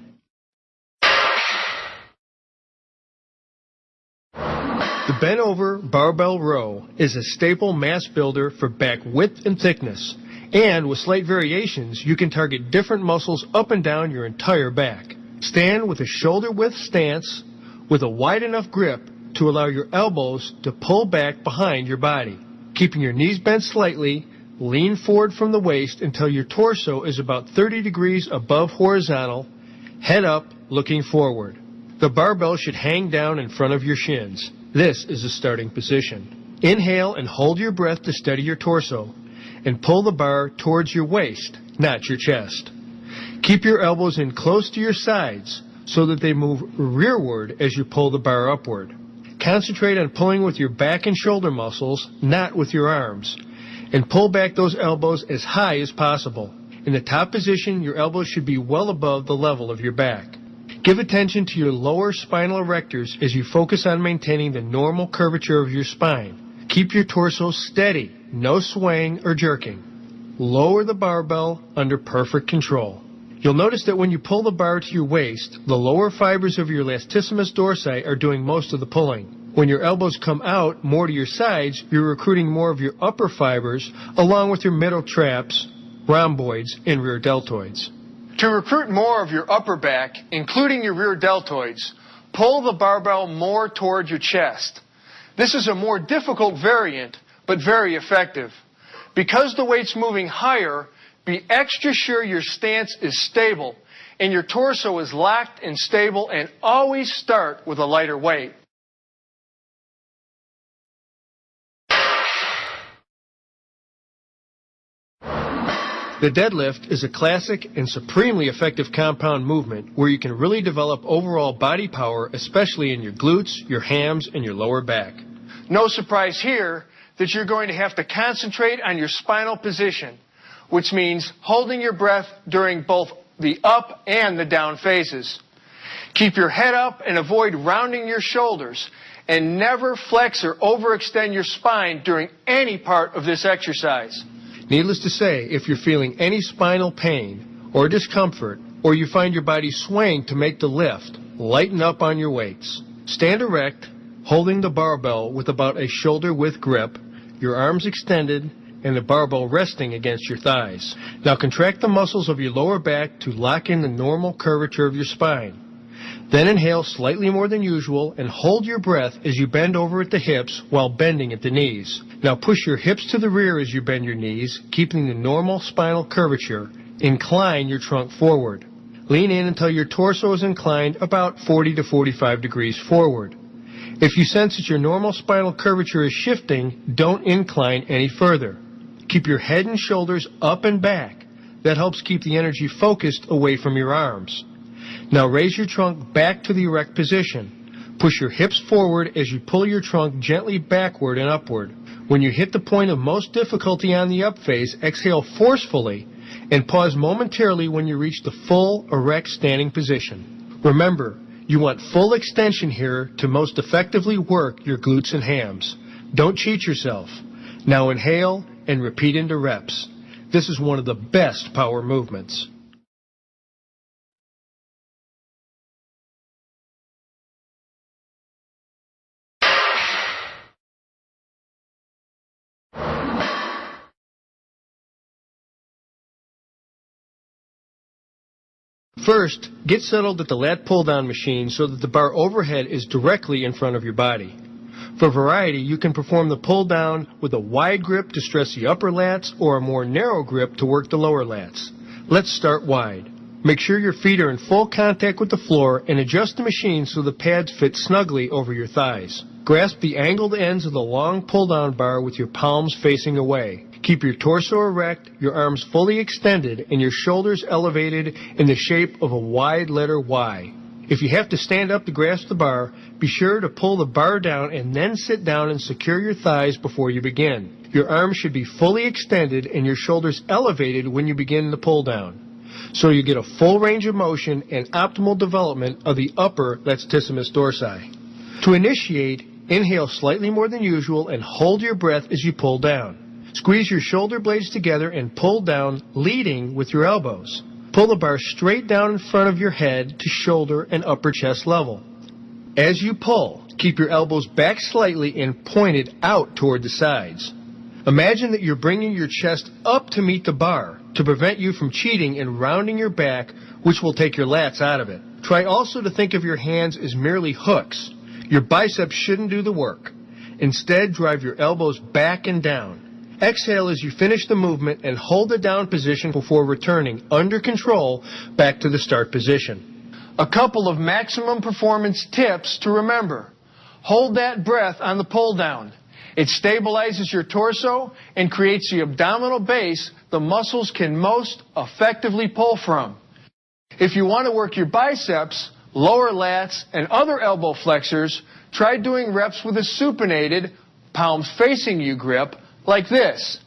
The bent over barbell row is a staple mass builder for back width and thickness. And with slight variations, you can target different muscles up and down your entire back. Stand with a shoulder width stance with a wide enough grip to allow your elbows to pull back behind your body. Keeping your knees bent slightly, lean forward from the waist until your torso is about 30 degrees above horizontal, head up, looking forward. The barbell should hang down in front of your shins. This is the starting position. Inhale and hold your breath to steady your torso, and pull the bar towards your waist, not your chest. Keep your elbows in close to your sides so that they move rearward as you pull the bar upward. Concentrate on pulling with your back and shoulder muscles, not with your arms, and pull back those elbows as high as possible. In the top position, your elbows should be well above the level of your back. Give attention to your lower spinal erectors as you focus on maintaining the normal curvature of your spine. Keep your torso steady, no swaying or jerking. Lower the barbell under perfect control. You'll notice that when you pull the bar to your waist, the lower fibers of your latissimus dorsi are doing most of the pulling. When your elbows come out more to your sides, you're recruiting more of your upper fibers along with your middle traps, rhomboids, and rear deltoids. To recruit more of your upper back, including your rear deltoids, pull the barbell more toward your chest. This is a more difficult variant, but very effective. Because the weight's moving higher, be extra sure your stance is stable and your torso is locked and stable, and always start with a lighter weight. The deadlift is a classic and supremely effective compound movement where you can really develop overall body power, especially in your glutes, your hams, and your lower back. No surprise here that you're going to have to concentrate on your spinal position, which means holding your breath during both the up and the down phases. Keep your head up and avoid rounding your shoulders, and never flex or overextend your spine during any part of this exercise. Needless to say, if you're feeling any spinal pain or discomfort, or you find your body swaying to make the lift, lighten up on your weights. Stand erect, holding the barbell with about a shoulder-width grip, your arms extended, and the barbell resting against your thighs. Now contract the muscles of your lower back to lock in the normal curvature of your spine. Then inhale slightly more than usual and hold your breath as you bend over at the hips while bending at the knees. Now push your hips to the rear as you bend your knees, keeping the normal spinal curvature. Incline your trunk forward. Lean in until your torso is inclined about 40 to 45 degrees forward. If you sense that your normal spinal curvature is shifting, don't incline any further. Keep your head and shoulders up and back. That helps keep the energy focused away from your arms. Now raise your trunk back to the erect position. Push your hips forward as you pull your trunk gently backward and upward. When you hit the point of most difficulty on the up phase, exhale forcefully and pause momentarily when you reach the full erect standing position. Remember, you want full extension here to most effectively work your glutes and hams. Don't cheat yourself. Now inhale and repeat into reps. This is one of the best power movements. First, get settled at the lat pull-down machine so that the bar overhead is directly in front of your body. For variety, you can perform the pull-down with a wide grip to stress the upper lats or a more narrow grip to work the lower lats. Let's start wide. Make sure your feet are in full contact with the floor and adjust the machine so the pads fit snugly over your thighs. Grasp the angled ends of the long pull-down bar with your palms facing away. Keep your torso erect, your arms fully extended, and your shoulders elevated in the shape of a wide letter Y. If you have to stand up to grasp the bar, be sure to pull the bar down and then sit down and secure your thighs before you begin. Your arms should be fully extended and your shoulders elevated when you begin the pull down, so you get a full range of motion and optimal development of the upper latissimus dorsi. To initiate, inhale slightly more than usual and hold your breath as you pull down. Squeeze your shoulder blades together and pull down, leading with your elbows. Pull the bar straight down in front of your head to shoulder and upper chest level. As you pull, keep your elbows back slightly and pointed out toward the sides. Imagine that you're bringing your chest up to meet the bar to prevent you from cheating and rounding your back, which will take your lats out of it. Try also to think of your hands as merely hooks. Your biceps shouldn't do the work. Instead, drive your elbows back and down. Exhale as you finish the movement and hold the down position before returning, under control, back to the start position. A couple of maximum performance tips to remember. Hold that breath on the pull down. It stabilizes your torso and creates the abdominal base the muscles can most effectively pull from. If you want to work your biceps, lower lats, and other elbow flexors, try doing reps with a supinated, palms facing you grip, like this.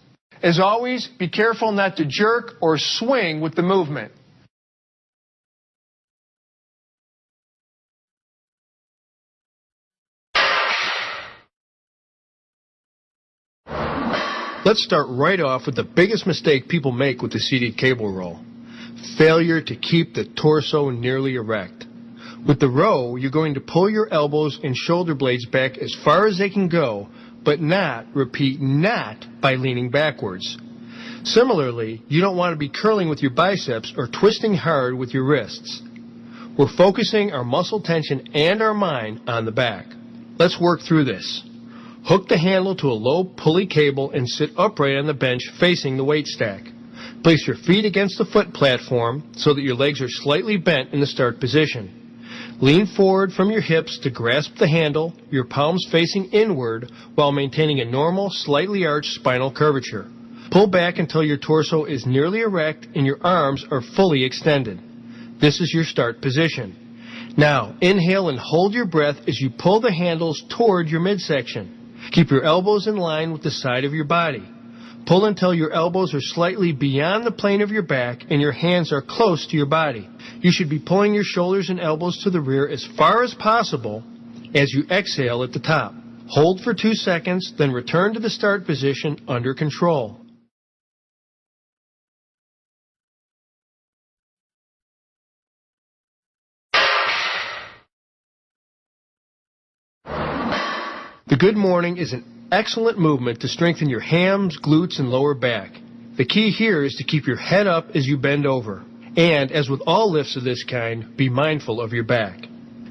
As always, be careful not to jerk or swing with the movement. Let's start right off with the biggest mistake people make with the seated cable row. Failure to keep the torso nearly erect. With the row, you're going to pull your elbows and shoulder blades back as far as they can go, but not, repeat, not by leaning backwards. Similarly, you don't want to be curling with your biceps or twisting hard with your wrists. We're focusing our muscle tension and our mind on the back. Let's work through this. Hook the handle to a low pulley cable and sit upright on the bench facing the weight stack. Place your feet against the foot platform so that your legs are slightly bent in the start position. Lean forward from your hips to grasp the handle, your palms facing inward while maintaining a normal, slightly arched spinal curvature. Pull back until your torso is nearly erect and your arms are fully extended. This is your start position. Now, inhale and hold your breath as you pull the handles toward your midsection. Keep your elbows in line with the side of your body. Pull until your elbows are slightly beyond the plane of your back and your hands are close to your body. You should be pulling your shoulders and elbows to the rear as far as possible as you exhale at the top. Hold for 2 seconds, then return to the start position under control. The good morning is an excellent movement to strengthen your hams, glutes, and lower back. The key here is to keep your head up as you bend over. And, as with all lifts of this kind, be mindful of your back.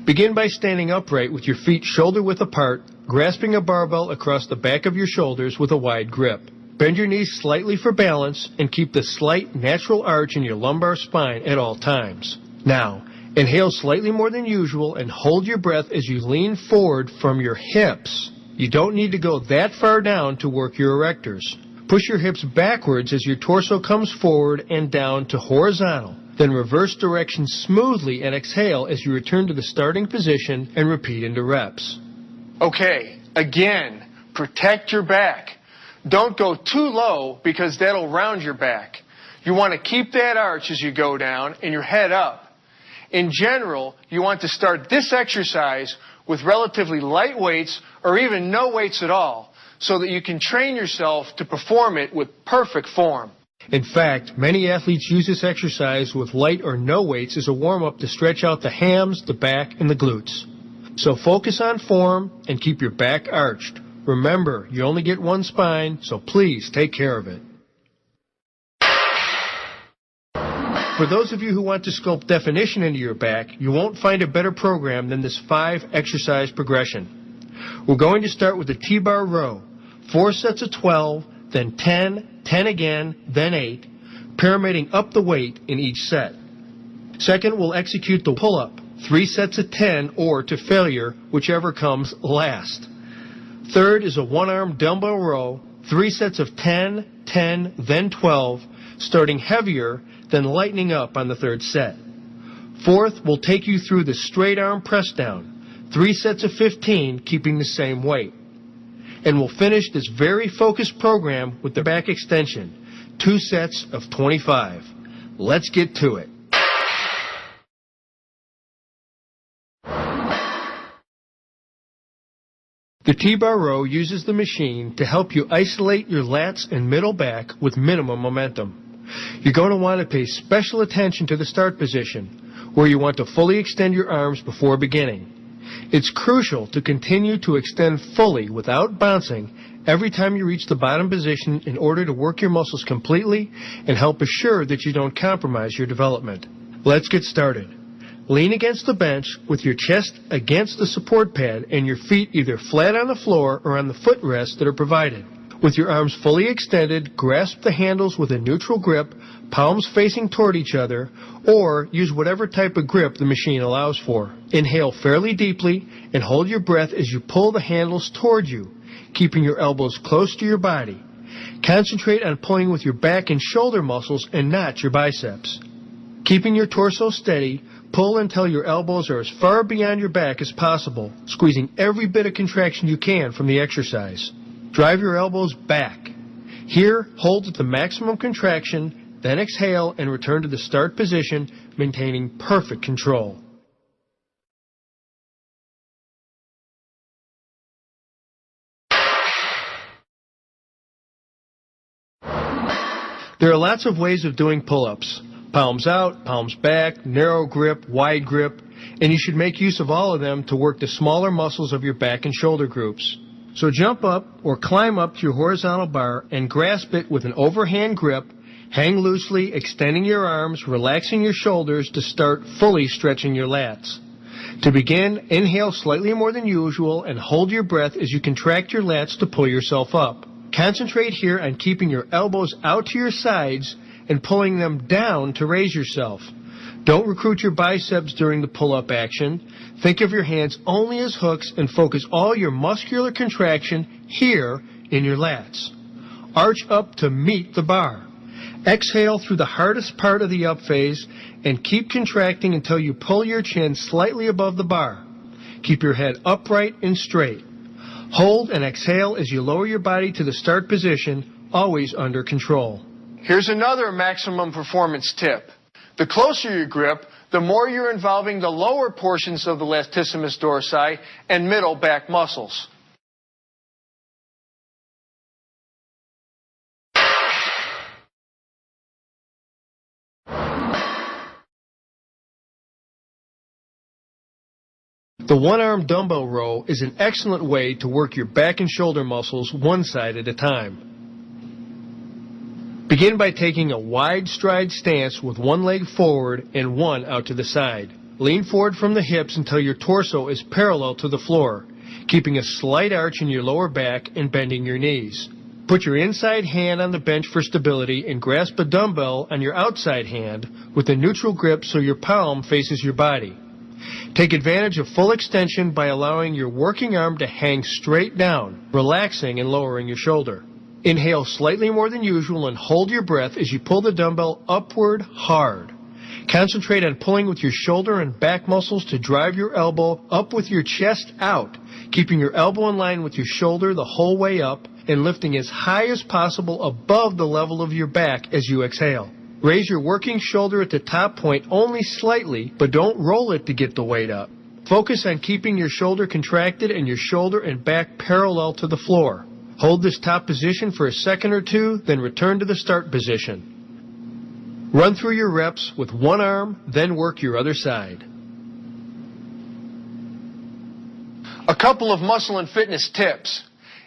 Begin by standing upright with your feet shoulder-width apart, grasping a barbell across the back of your shoulders with a wide grip. Bend your knees slightly for balance and keep the slight natural arch in your lumbar spine at all times. Now, inhale slightly more than usual and hold your breath as you lean forward from your hips. You don't need to go that far down to work your erectors. Push your hips backwards as your torso comes forward and down to horizontal. Then reverse direction smoothly and exhale as you return to the starting position and repeat into reps. Okay, again, protect your back. Don't go too low because that'll round your back. You want to keep that arch as you go down and your head up. In general, you want to start this exercise with relatively light weights or even no weights at all so that you can train yourself to perform it with perfect form. In fact, many athletes use this exercise with light or no weights as a warm-up to stretch out the hams, the back, and the glutes. So focus on form and keep your back arched. Remember, you only get one spine, so please take care of it. For those of you who want to sculpt definition into your back, you won't find a better program than this 5-exercise progression. We're going to start with the T-bar row, 4 sets of 12, then 10, 10 again, then 8, pyramiding up the weight in each set. Second, we'll execute the pull-up, 3 sets of 10 or to failure, whichever comes last. Third is a one-arm dumbbell row, 3 sets of 10, 10, then 12, starting heavier, then lightening up on the third set. Fourth, we'll take you through the straight arm press down, 3 sets of 15, keeping the same weight. And we'll finish this very focused program with the back extension, 2 sets of 25. Let's get to it. The T-bar row uses the machine to help you isolate your lats and middle back with minimum momentum. You're going to want to pay special attention to the start position, where you want to fully extend your arms before beginning. It's crucial to continue to extend fully without bouncing every time you reach the bottom position in order to work your muscles completely and help assure that you don't compromise your development. Let's get started. Lean against the bench with your chest against the support pad and your feet either flat on the floor or on the footrests that are provided. With your arms fully extended, grasp the handles with a neutral grip, palms facing toward each other, or use whatever type of grip the machine allows for. Inhale fairly deeply and hold your breath as you pull the handles toward you, keeping your elbows close to your body. Concentrate on pulling with your back and shoulder muscles and not your biceps. Keeping your torso steady, pull until your elbows are as far beyond your back as possible, squeezing every bit of contraction you can from the exercise. Drive your elbows back. Here, hold at the maximum contraction, then exhale and return to the start position, maintaining perfect control. There are lots of ways of doing pull-ups. Palms out, palms back, narrow grip, wide grip, and you should make use of all of them to work the smaller muscles of your back and shoulder groups. So jump up or climb up to your horizontal bar and grasp it with an overhand grip, hang loosely, extending your arms, relaxing your shoulders to start fully stretching your lats. To begin, inhale slightly more than usual and hold your breath as you contract your lats to pull yourself up. Concentrate here on keeping your elbows out to your sides and pulling them down to raise yourself. Don't recruit your biceps during the pull-up action. Think of your hands only as hooks and focus all your muscular contraction here in your lats. Arch up to meet the bar. Exhale through the hardest part of the up phase and keep contracting until you pull your chin slightly above the bar. Keep your head upright and straight. Hold and exhale as you lower your body to the start position, always under control. Here's another maximum performance tip. The closer you grip, the more you're involving the lower portions of the latissimus dorsi and middle back muscles. The one-arm dumbbell row is an excellent way to work your back and shoulder muscles one side at a time. Begin by taking a wide stride stance with one leg forward and one out to the side. Lean forward from the hips until your torso is parallel to the floor, keeping a slight arch in your lower back and bending your knees. Put your inside hand on the bench for stability and grasp a dumbbell on your outside hand with a neutral grip so your palm faces your body. Take advantage of full extension by allowing your working arm to hang straight down, relaxing and lowering your shoulder. Inhale slightly more than usual and hold your breath as you pull the dumbbell upward hard. Concentrate on pulling with your shoulder and back muscles to drive your elbow up with your chest out, keeping your elbow in line with your shoulder the whole way up and lifting as high as possible above the level of your back as you exhale. Raise your working shoulder at the top point only slightly, but don't roll it to get the weight up. Focus on keeping your shoulder contracted and your shoulder and back parallel to the floor. Hold this top position for a second or two, then return to the start position. Run through your reps with one arm, then work your other side. A couple of muscle and fitness tips.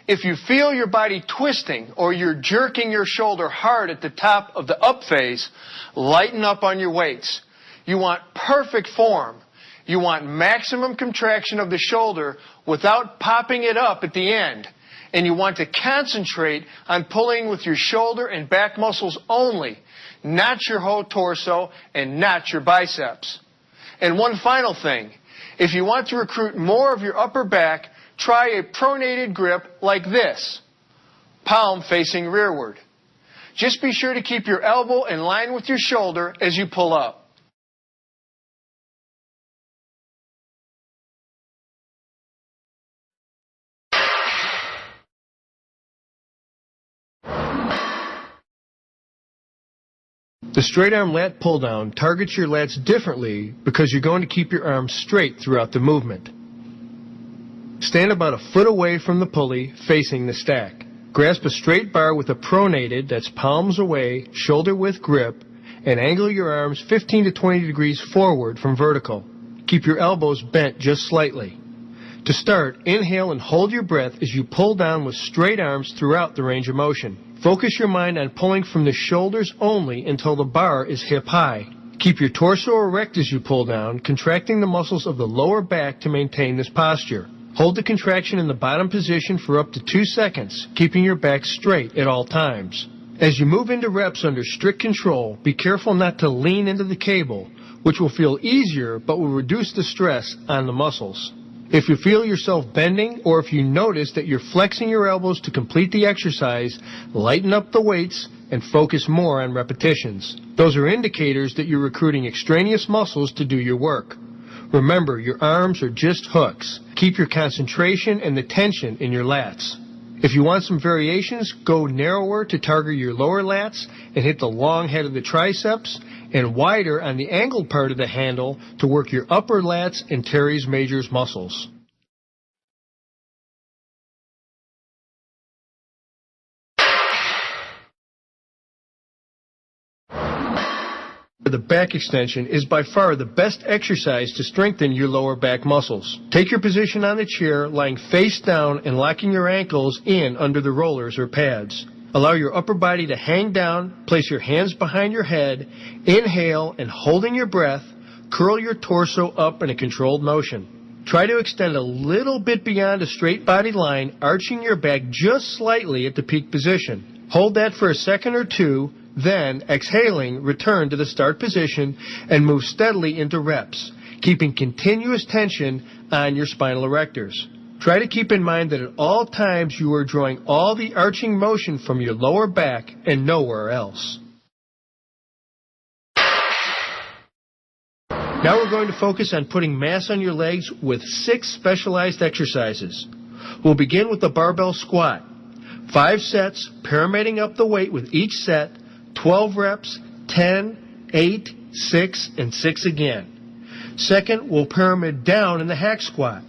If you feel your body twisting or you're jerking your shoulder hard at the top of the up phase, lighten up on your weights. You want perfect form. You want maximum contraction of the shoulder without popping it up at the end. And you want to concentrate on pulling with your shoulder and back muscles only, not your whole torso and not your biceps. And one final thing. If you want to recruit more of your upper back, try a pronated grip like this, palm facing rearward. Just be sure to keep your elbow in line with your shoulder as you pull up. The straight arm lat pull down targets your lats differently because you're going to keep your arms straight throughout the movement. Stand about a foot away from the pulley, facing the stack. Grasp a straight bar with a pronated, that's palms away, shoulder width grip, and angle your arms 15 to 20 degrees forward from vertical. Keep your elbows bent just slightly. To start, inhale and hold your breath as you pull down with straight arms throughout the range of motion. Focus your mind on pulling from the shoulders only until the bar is hip high. Keep your torso erect as you pull down, contracting the muscles of the lower back to maintain this posture. Hold the contraction in the bottom position for up to 2 seconds, keeping your back straight at all times. As you move into reps under strict control, be careful not to lean into the cable, which will feel easier but will reduce the stress on the muscles. If you feel yourself bending or if you notice that you're flexing your elbows to complete the exercise, lighten up the weights and focus more on repetitions. Those are indicators that you're recruiting extraneous muscles to do your work. Remember, your arms are just hooks. Keep your concentration and the tension in your lats. If you want some variations, go narrower to target your lower lats and hit the long head of the triceps, and wider on the angled part of the handle to work your upper lats and teres majors muscles. The back extension is by far the best exercise to strengthen your lower back muscles. Take your position on the chair, lying face down and locking your ankles in under the rollers or pads. Allow your upper body to hang down, place your hands behind your head, inhale, and holding your breath, curl your torso up in a controlled motion. Try to extend a little bit beyond a straight body line, arching your back just slightly at the peak position. Hold that for a second or two, then, exhaling, return to the start position and move steadily into reps, keeping continuous tension on your spinal erectors. Try to keep in mind that at all times you are drawing all the arching motion from your lower back and nowhere else. Now we're going to focus on putting mass on your legs with 6 specialized exercises. We'll begin with the barbell squat. 5 sets, pyramiding up the weight with each set, 12 reps, 10, 8, 6, and 6 again. Second, we'll pyramid down in the hack squat.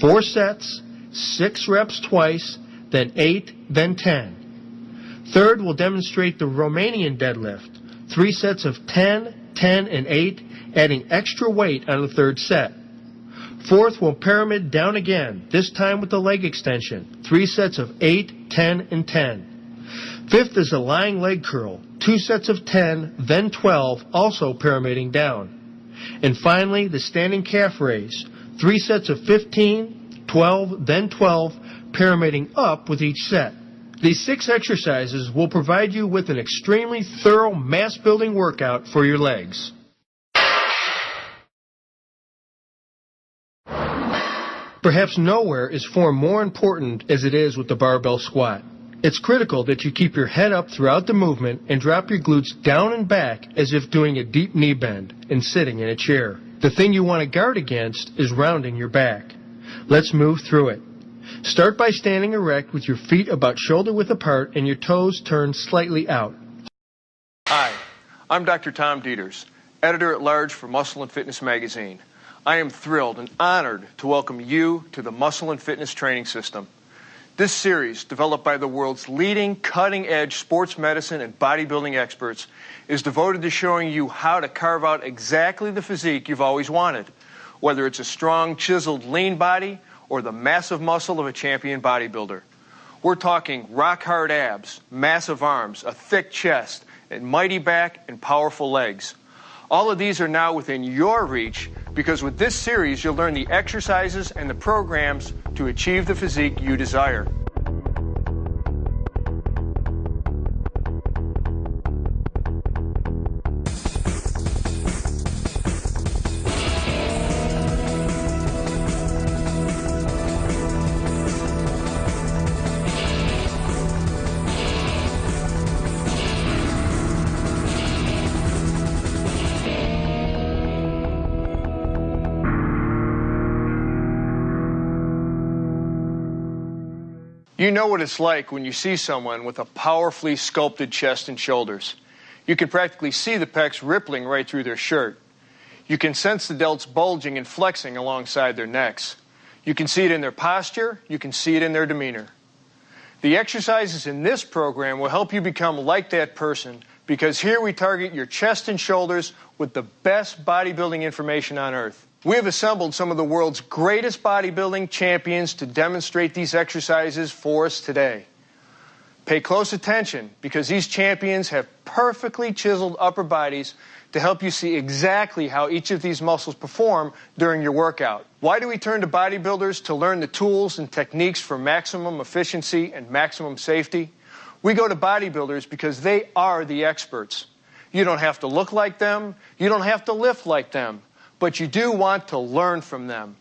4 sets, 6 reps twice, then 8, then 10. Third, we'll demonstrate the Romanian deadlift. 3 sets of 10, 10, and 8, adding extra weight on the third set. Fourth, we'll pyramid down again, this time with the leg extension. 3 sets of 8, 10, and 10. Fifth is a lying leg curl. 2 sets of 10, then 12, also pyramiding down. And finally, the standing calf raise. 3 sets of 15, 12, then 12, pyramiding up with each set. These 6 exercises will provide you with an extremely thorough mass-building workout for your legs. Perhaps nowhere is form more important as it is with the barbell squat. It's critical that you keep your head up throughout the movement and drop your glutes down and back as if doing a deep knee bend and sitting in a chair. The thing you want to guard against is rounding your back. Let's move through it. Start by standing erect with your feet about shoulder width apart and your toes turned slightly out. Hi, I'm Dr. Tom Dieters, editor-at-large for Muscle and Fitness magazine. I am thrilled and honored to welcome you to the Muscle and Fitness Training System. This series, developed by the world's leading cutting-edge sports medicine and bodybuilding experts, is devoted to showing you how to carve out exactly the physique you've always wanted, whether it's a strong, chiseled, lean body or the massive muscle of a champion bodybuilder. We're talking rock-hard abs, massive arms, a thick chest, and mighty back and powerful legs. All of these are now within your reach because with this series you'll learn the exercises and the programs to achieve the physique you desire. You know what it's like when you see someone with a powerfully sculpted chest and shoulders. You can practically see the pecs rippling right through their shirt. You can sense the delts bulging and flexing alongside their necks. You can see it in their posture. You can see it in their demeanor. The exercises in this program will help you become like that person because here we target your chest and shoulders with the best bodybuilding information on earth. We have assembled some of the world's greatest bodybuilding champions to demonstrate these exercises for us today. Pay close attention because these champions have perfectly chiseled upper bodies to help you see exactly how each of these muscles perform during your workout. Why do we turn to bodybuilders to learn the tools and techniques for maximum efficiency and maximum safety? We go to bodybuilders because they are the experts. You don't have to look like them, you don't have to lift like them, but you do want to learn from them.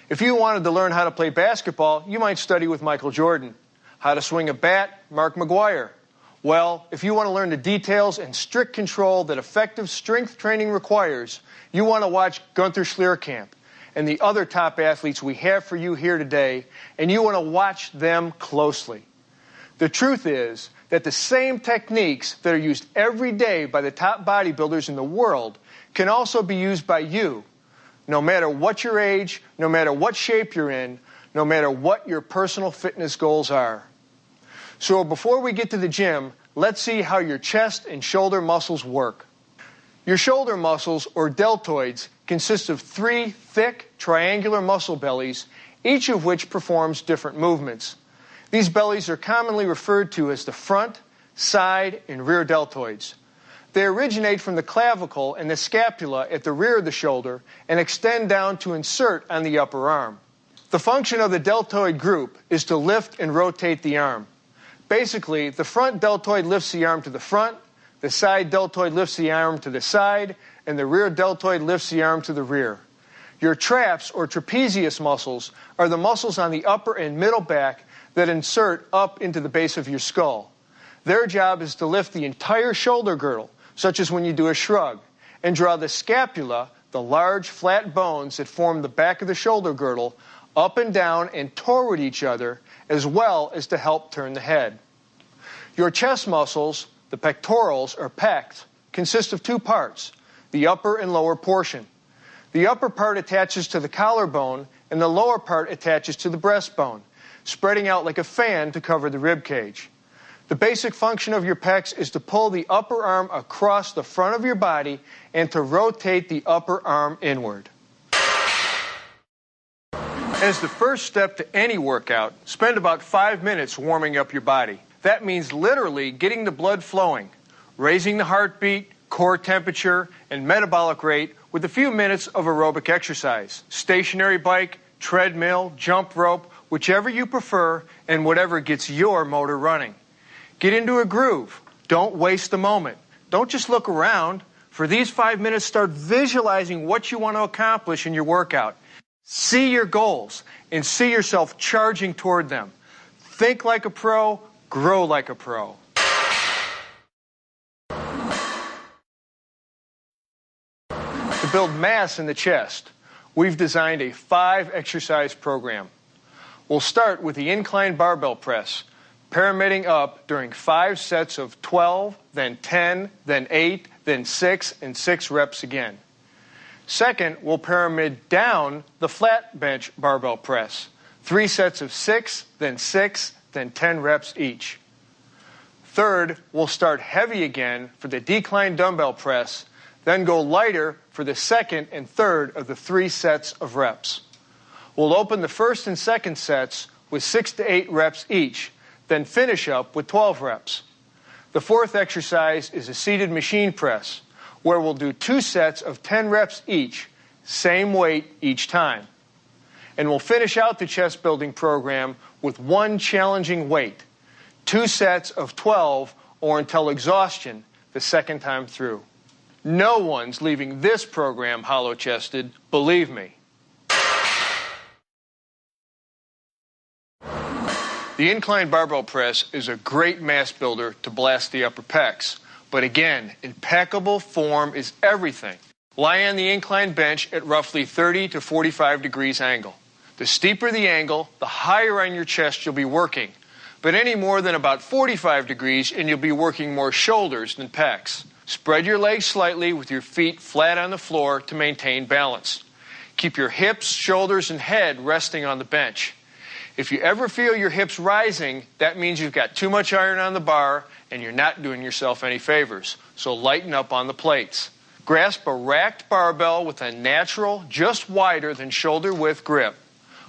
If you wanted to learn how to play basketball, you might study with Michael Jordan. How to swing a bat, Mark McGuire. Well, if you want to learn the details and strict control that effective strength training requires, you want to watch Gunther Schlierkamp and the other top athletes we have for you here today, and you want to watch them closely. The truth is that the same techniques that are used every day by the top bodybuilders in the world can also be used by you, no matter what your age, no matter what shape you're in, no matter what your personal fitness goals are. So before we get to the gym, let's see how your chest and shoulder muscles work. Your shoulder muscles, or deltoids, consist of 3 thick, triangular muscle bellies, each of which performs different movements. These bellies are commonly referred to as the front, side, and rear deltoids. They originate from the clavicle and the scapula at the rear of the shoulder and extend down to insert on the upper arm. The function of the deltoid group is to lift and rotate the arm. Basically, the front deltoid lifts the arm to the front, the side deltoid lifts the arm to the side, and the rear deltoid lifts the arm to the rear. Your traps, or trapezius muscles, are the muscles on the upper and middle back that insert up into the base of your skull. Their job is to lift the entire shoulder girdle, such as when you do a shrug, and draw the scapula, the large flat bones that form the back of the shoulder girdle, up and down and toward each other, as well as to help turn the head. Your chest muscles, the pectorals or pecs, consist of 2 parts, the upper and lower portion. The upper part attaches to the collarbone and the lower part attaches to the breastbone, spreading out like a fan to cover the rib cage. The basic function of your pecs is to pull the upper arm across the front of your body and to rotate the upper arm inward. As the first step to any workout, spend about 5 minutes warming up your body. That means literally getting the blood flowing, raising the heartbeat, core temperature, and metabolic rate with a few minutes of aerobic exercise. Stationary bike, treadmill, jump rope, whichever you prefer, and whatever gets your motor running. Get into a groove. Don't waste a moment. Don't just look around. For these 5 minutes, start visualizing what you want to accomplish in your workout. See your goals and see yourself charging toward them. Think like a pro, grow like a pro. To build mass in the chest, we've designed a 5-exercise program. We'll start with the incline barbell press, pyramiding up during 5 sets of 12, then 10, then 8, then 6, and 6 reps again. Second, we'll pyramid down the flat bench barbell press, 3 sets of 6, then 10 reps each. Third, we'll start heavy again for the decline dumbbell press, then go lighter for the second and third of the 3 sets of reps. We'll open the first and second sets with 6 to 8 reps each, then finish up with 12 reps. The fourth exercise is a seated machine press, where we'll do 2 sets of 10 reps each, same weight each time. And we'll finish out the chest building program with 1 challenging weight, 2 sets of 12 or until exhaustion the second time through. No one's leaving this program hollow-chested, believe me. The incline barbell press is a great mass builder to blast the upper pecs. But again, impeccable form is everything. Lie on the incline bench at roughly 30 to 45 degrees angle. The steeper the angle, the higher on your chest you'll be working. But any more than about 45 degrees and you'll be working more shoulders than pecs. Spread your legs slightly with your feet flat on the floor to maintain balance. Keep your hips, shoulders, and head resting on the bench. If you ever feel your hips rising, that means you've got too much iron on the bar and you're not doing yourself any favors. So lighten up on the plates. Grasp a racked barbell with a natural, just wider than shoulder width grip.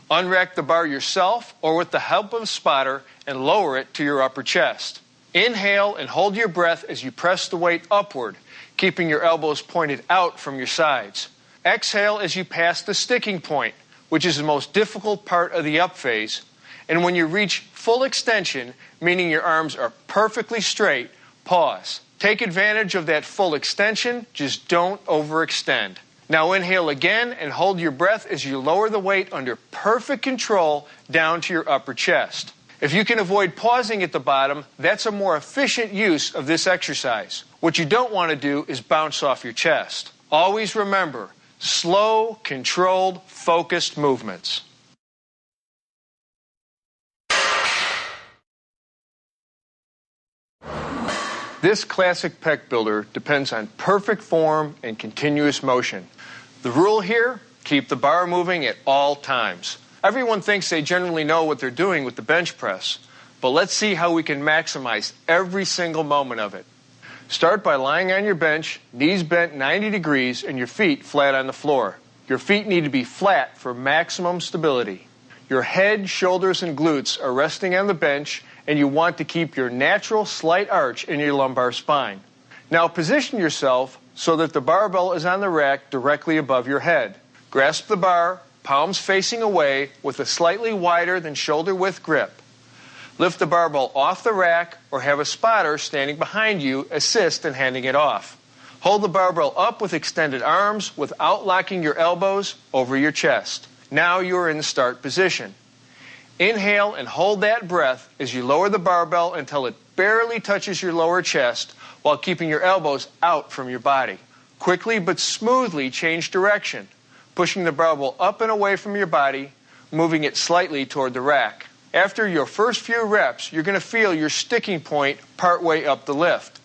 Unrack the bar yourself or with the help of a spotter and lower it to your upper chest. Inhale and hold your breath as you press the weight upward, keeping your elbows pointed out from your sides. Exhale as you pass the sticking point, which is the most difficult part of the up phase. And when you reach full extension, meaning your arms are perfectly straight, pause. Take advantage of that full extension, just don't overextend. Now inhale again and hold your breath as you lower the weight under perfect control down to your upper chest. If you can avoid pausing at the bottom, that's a more efficient use of this exercise. What you don't want to do is bounce off your chest. Always remember, slow, controlled, focused movements. This classic pec builder depends on perfect form and continuous motion. The rule here, keep the bar moving at all times. Everyone thinks they generally know what they're doing with the bench press, but let's see how we can maximize every single moment of it. Start by lying on your bench, knees bent 90 degrees, and your feet flat on the floor. Your feet need to be flat for maximum stability. Your head, shoulders, and glutes are resting on the bench, and you want to keep your natural slight arch in your lumbar spine. Now position yourself so that the barbell is on the rack directly above your head. Grasp the bar, palms facing away, with a slightly wider than shoulder width grip. Lift the barbell off the rack or have a spotter standing behind you assist in handing it off. Hold the barbell up with extended arms without locking your elbows over your chest. Now you are in the start position. Inhale and hold that breath as you lower the barbell until it barely touches your lower chest while keeping your elbows out from your body. Quickly but smoothly change direction, pushing the barbell up and away from your body, moving it slightly toward the rack. After your first few reps, you're going to feel your sticking point partway up the lift.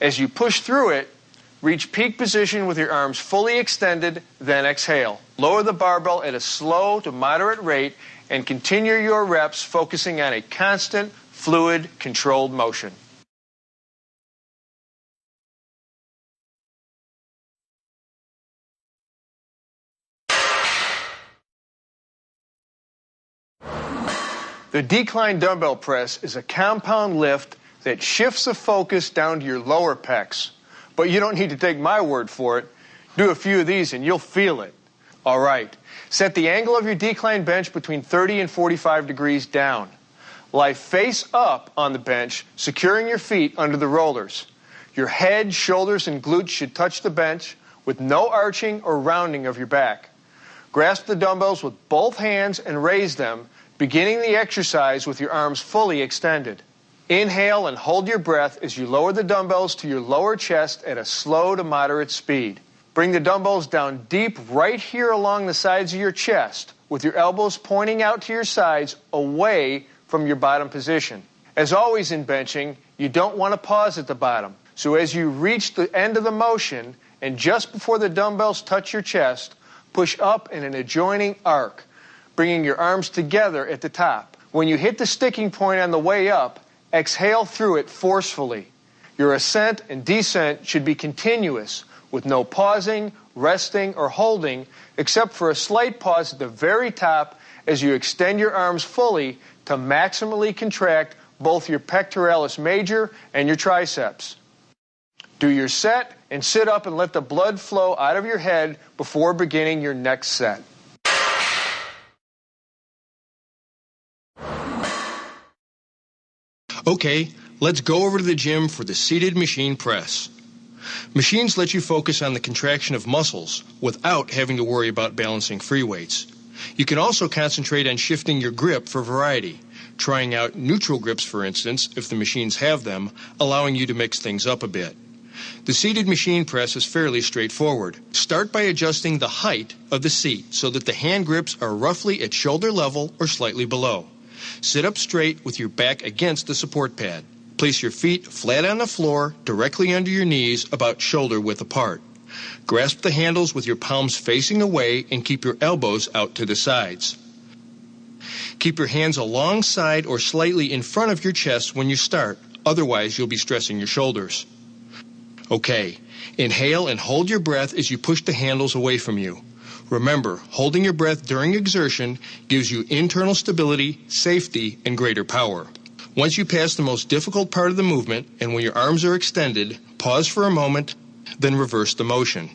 As you push through it, reach peak position with your arms fully extended, then exhale. Lower the barbell at a slow to moderate rate and continue your reps focusing on a constant, fluid, controlled motion. The decline dumbbell press is a compound lift that shifts the focus down to your lower pecs. But you don't need to take my word for it. Do a few of these and you'll feel it. All right. Set the angle of your decline bench between 30 and 45 degrees down. Lie face up on the bench, securing your feet under the rollers. Your head, shoulders, and glutes should touch the bench with no arching or rounding of your back. Grasp the dumbbells with both hands and raise them, beginning the exercise with your arms fully extended. Inhale and hold your breath as you lower the dumbbells to your lower chest at a slow to moderate speed. Bring the dumbbells down deep right here along the sides of your chest, with your elbows pointing out to your sides away from your bottom position. As always in benching, you don't want to pause at the bottom. So as you reach the end of the motion, and just before the dumbbells touch your chest, push up in an adjoining arc, bringing your arms together at the top. When you hit the sticking point on the way up, exhale through it forcefully. Your ascent and descent should be continuous, with no pausing, resting, or holding, except for a slight pause at the very top as you extend your arms fully to maximally contract both your pectoralis major and your triceps. Do your set and sit up and let the blood flow out of your head before beginning your next set. Okay, let's go over to the gym for the seated machine press. Machines let you focus on the contraction of muscles without having to worry about balancing free weights. You can also concentrate on shifting your grip for variety, trying out neutral grips, for instance, if the machines have them, allowing you to mix things up a bit. The seated machine press is fairly straightforward. Start by adjusting the height of the seat so that the hand grips are roughly at shoulder level or slightly below. Sit up straight with your back against the support pad. Place your feet flat on the floor, directly under your knees, about shoulder width apart. Grasp the handles with your palms facing away and keep your elbows out to the sides. Keep your hands alongside or slightly in front of your chest when you start, otherwise you'll be stressing your shoulders. Okay, inhale and hold your breath as you push the handles away from you. Remember, holding your breath during exertion gives you internal stability, safety, and greater power. Once you pass the most difficult part of the movement, and when your arms are extended, pause for a moment, then reverse the motion.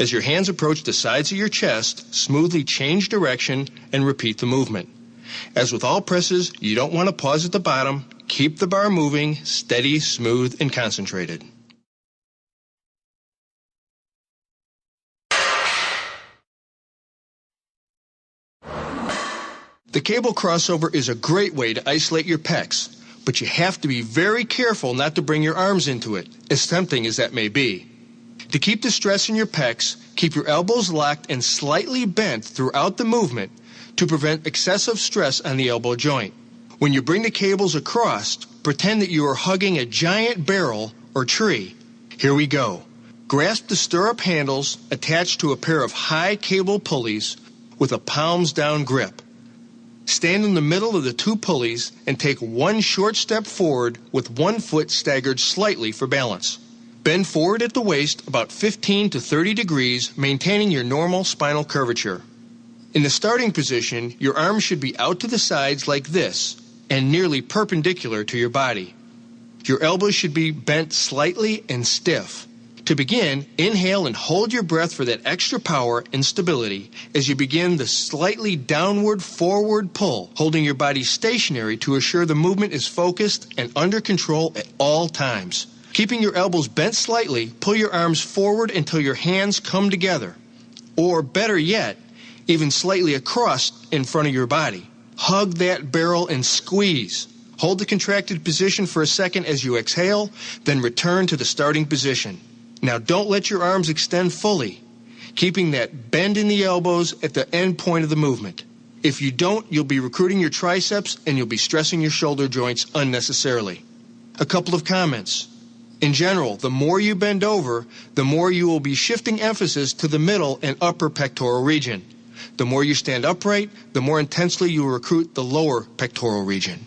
As your hands approach the sides of your chest, smoothly change direction and repeat the movement. As with all presses, you don't want to pause at the bottom. Keep the bar moving, steady, smooth, and concentrated. The cable crossover is a great way to isolate your pecs, but you have to be very careful not to bring your arms into it, as tempting as that may be. To keep the stress in your pecs, keep your elbows locked and slightly bent throughout the movement to prevent excessive stress on the elbow joint. When you bring the cables across, pretend that you are hugging a giant barrel or tree. Here we go. Grasp the stirrup handles attached to a pair of high cable pulleys with a palms down grip. Stand in the middle of the two pulleys and take one short step forward with one foot staggered slightly for balance. Bend forward at the waist about 15 to 30 degrees, maintaining your normal spinal curvature. In the starting position, your arms should be out to the sides like this and nearly perpendicular to your body. Your elbows should be bent slightly and stiff. To begin, inhale and hold your breath for that extra power and stability as you begin the slightly downward forward pull, holding your body stationary to assure the movement is focused and under control at all times. Keeping your elbows bent slightly, pull your arms forward until your hands come together. Or better yet, even slightly across in front of your body. Hug that barrel and squeeze. Hold the contracted position for a second as you exhale, then return to the starting position. Now don't let your arms extend fully, keeping that bend in the elbows at the end point of the movement. If you don't, you'll be recruiting your triceps and you'll be stressing your shoulder joints unnecessarily. A couple of comments. In general, the more you bend over, the more you will be shifting emphasis to the middle and upper pectoral region. The more you stand upright, the more intensely you will recruit the lower pectoral region.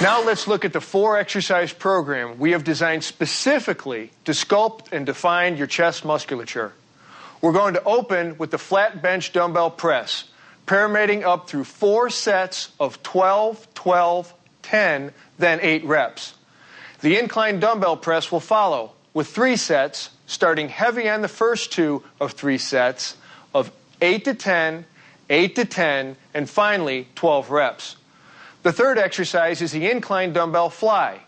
Now let's look at the 4-exercise program we have designed specifically to sculpt and define your chest musculature. We're going to open with the flat bench dumbbell press, pyramiding up through 4 sets of 12, 12, 10, then 8 reps. The incline dumbbell press will follow with 3 sets, starting heavy on the first 2 of 3 sets of 8 to 10, 8 to 10, and finally 12 reps. The third exercise is the incline dumbbell fly.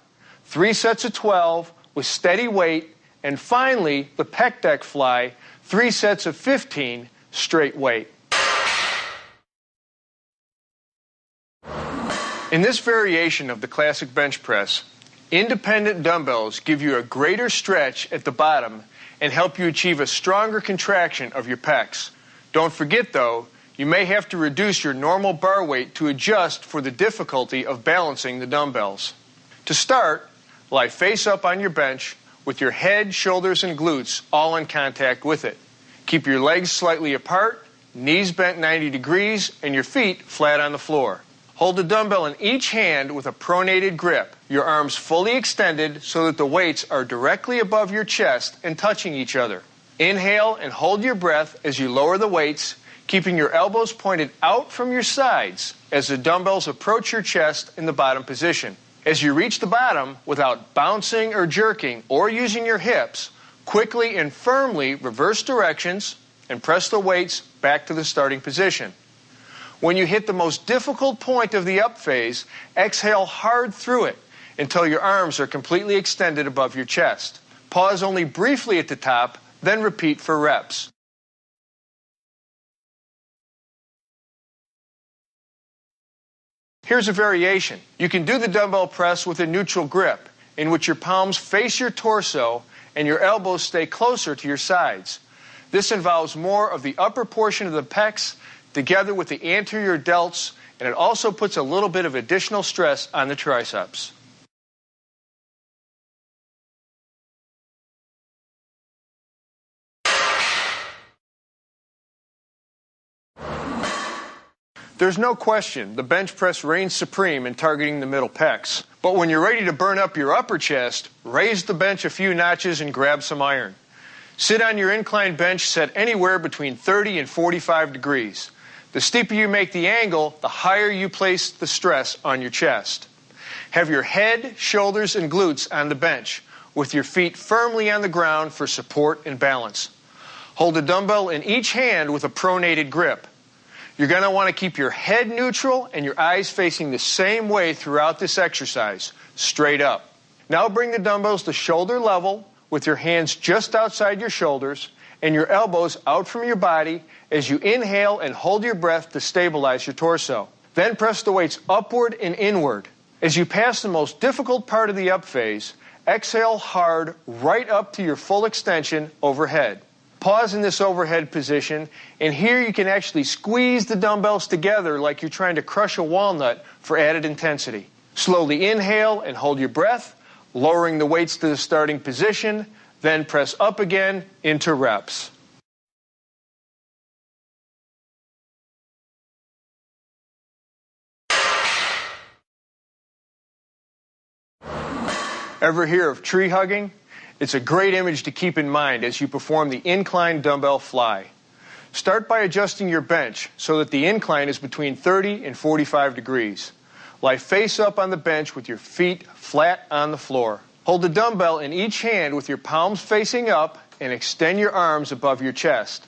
3 sets of 12 with steady weight, and finally the pec deck fly, 3 sets of 15 straight weight. In this variation of the classic bench press, independent dumbbells give you a greater stretch at the bottom and help you achieve a stronger contraction of your pecs. Don't forget though, you may have to reduce your normal bar weight to adjust for the difficulty of balancing the dumbbells. To start, lie face up on your bench with your head, shoulders, and glutes all in contact with it. Keep your legs slightly apart, knees bent 90 degrees, and your feet flat on the floor. Hold the dumbbell in each hand with a pronated grip, your arms fully extended so that the weights are directly above your chest and touching each other. Inhale and hold your breath as you lower the weights, keeping your elbows pointed out from your sides as the dumbbells approach your chest in the bottom position. As you reach the bottom, without bouncing or jerking or using your hips, quickly and firmly reverse directions and press the weights back to the starting position. When you hit the most difficult point of the up phase, exhale hard through it until your arms are completely extended above your chest. Pause only briefly at the top, then repeat for reps. Here's a variation. You can do the dumbbell press with a neutral grip, in which your palms face your torso and your elbows stay closer to your sides. This involves more of the upper portion of the pecs together with the anterior delts, and it also puts a little bit of additional stress on the triceps. There's no question the bench press reigns supreme in targeting the middle pecs. But when you're ready to burn up your upper chest, raise the bench a few notches and grab some iron. Sit on your inclined bench set anywhere between 30 and 45 degrees. The steeper you make the angle, the higher you place the stress on your chest. Have your head, shoulders, and glutes on the bench, with your feet firmly on the ground for support and balance. Hold a dumbbell in each hand with a pronated grip. You're going to want to keep your head neutral and your eyes facing the same way throughout this exercise, straight up. Now bring the dumbbells to shoulder level with your hands just outside your shoulders and your elbows out from your body as you inhale and hold your breath to stabilize your torso. Then press the weights upward and inward. As you pass the most difficult part of the up phase, exhale hard right up to your full extension overhead. Pause in this overhead position, and here you can actually squeeze the dumbbells together like you're trying to crush a walnut for added intensity. Slowly inhale and hold your breath, lowering the weights to the starting position, then press up again into reps. Ever hear of tree hugging? It's a great image to keep in mind as you perform the incline dumbbell fly. Start by adjusting your bench so that the incline is between 30 and 45 degrees. Lie face up on the bench with your feet flat on the floor. Hold the dumbbell in each hand with your palms facing up and extend your arms above your chest.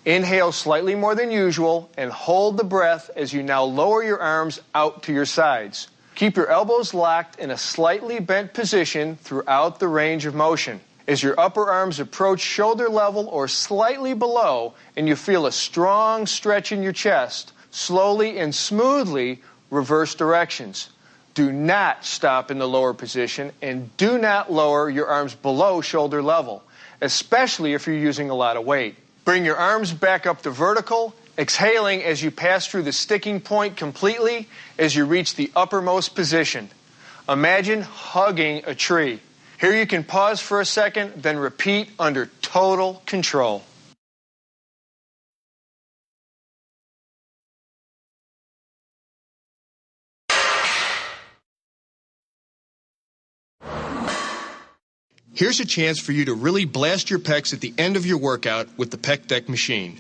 Inhale slightly more than usual and hold the breath as you now lower your arms out to your sides. Keep your elbows locked in a slightly bent position throughout the range of motion. As your upper arms approach shoulder level or slightly below and you feel a strong stretch in your chest, slowly and smoothly reverse directions. Do not stop in the lower position and do not lower your arms below shoulder level, especially if you're using a lot of weight. Bring your arms back up to vertical, exhaling as you pass through the sticking point completely as you reach the uppermost position. Imagine hugging a tree. Here you can pause for a second, then repeat under total control. Here's a chance for you to really blast your pecs at the end of your workout with the pec deck machine.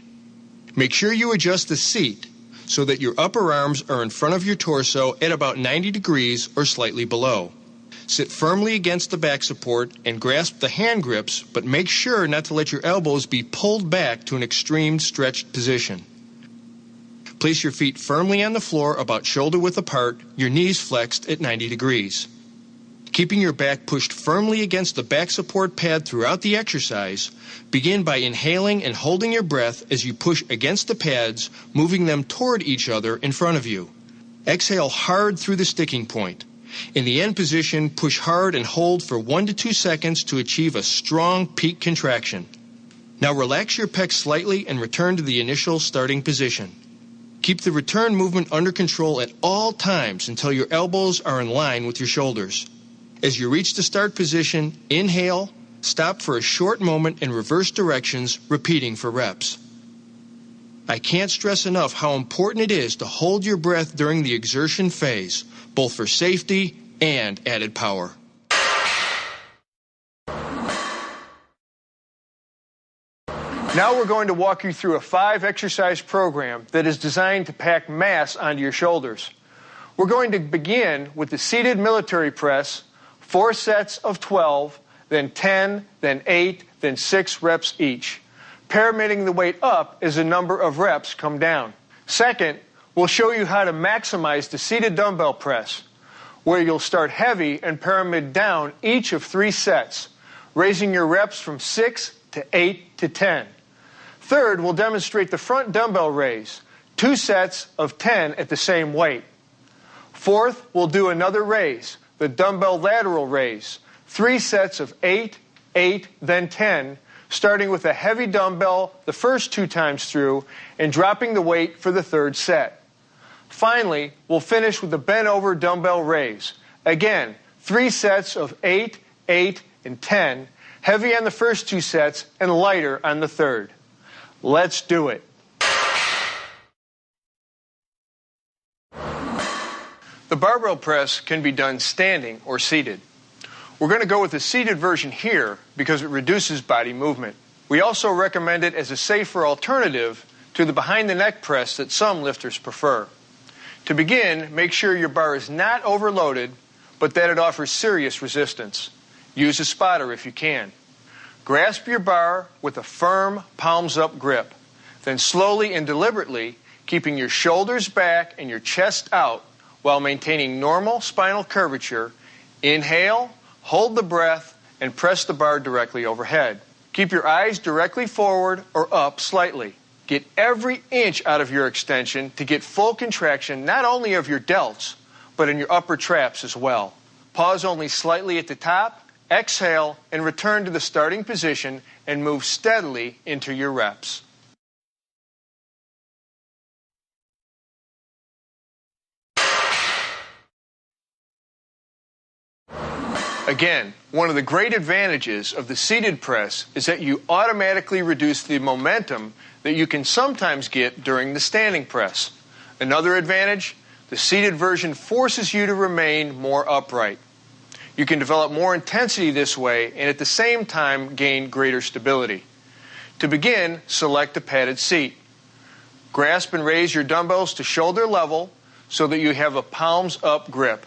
Make sure you adjust the seat so that your upper arms are in front of your torso at about 90 degrees or slightly below. Sit firmly against the back support and grasp the hand grips, but make sure not to let your elbows be pulled back to an extreme stretched position. Place your feet firmly on the floor about shoulder width apart, your knees flexed at 90 degrees. Keeping your back pushed firmly against the back support pad throughout the exercise, begin by inhaling and holding your breath as you push against the pads, moving them toward each other in front of you. Exhale hard through the sticking point. In the end position, push hard and hold for 1 to 2 seconds to achieve a strong peak contraction. Now relax your pecs slightly and return to the initial starting position. Keep the return movement under control at all times until your elbows are in line with your shoulders. As you reach the start position, inhale, stop for a short moment and reverse directions, repeating for reps. I can't stress enough how important it is to hold your breath during the exertion phase, both for safety and added power. Now we're going to walk you through a 5-exercise program that is designed to pack mass onto your shoulders. We're going to begin with the seated military press, 4 sets of 12, then 10, then 8, then 6 reps each. Pyramiding the weight up as the number of reps come down. Second, we'll show you how to maximize the seated dumbbell press, where you'll start heavy and pyramid down each of 3 sets, raising your reps from 6 to 8 to 10. Third, we'll demonstrate the front dumbbell raise, 2 sets of 10 at the same weight. Fourth, we'll do another raise, the dumbbell lateral raise, 3 sets of 8, 8, then 10, starting with a heavy dumbbell the first 2 times through and dropping the weight for the 3rd set. Finally, we'll finish with the bent over dumbbell raise. Again, 3 sets of 8, 8, and 10, heavy on the first 2 sets and lighter on the 3rd. Let's do it. The barbell press can be done standing or seated. We're going to go with the seated version here because it reduces body movement. We also recommend it as a safer alternative to the behind-the-neck press that some lifters prefer. To begin, make sure your bar is not overloaded, but that it offers serious resistance. Use a spotter if you can. Grasp your bar with a firm, palms-up grip. Then slowly and deliberately, keeping your shoulders back and your chest out while maintaining normal spinal curvature, inhale, hold the breath, and press the bar directly overhead. Keep your eyes directly forward or up slightly. Get every inch out of your extension to get full contraction not only of your delts, but in your upper traps as well. Pause only slightly at the top, exhale, and return to the starting position and move steadily into your reps. Again, one of the great advantages of the seated press is that you automatically reduce the momentum that you can sometimes get during the standing press. Another advantage, the seated version forces you to remain more upright. You can develop more intensity this way and at the same time gain greater stability. To begin, select a padded seat. Grasp and raise your dumbbells to shoulder level so that you have a palms-up grip.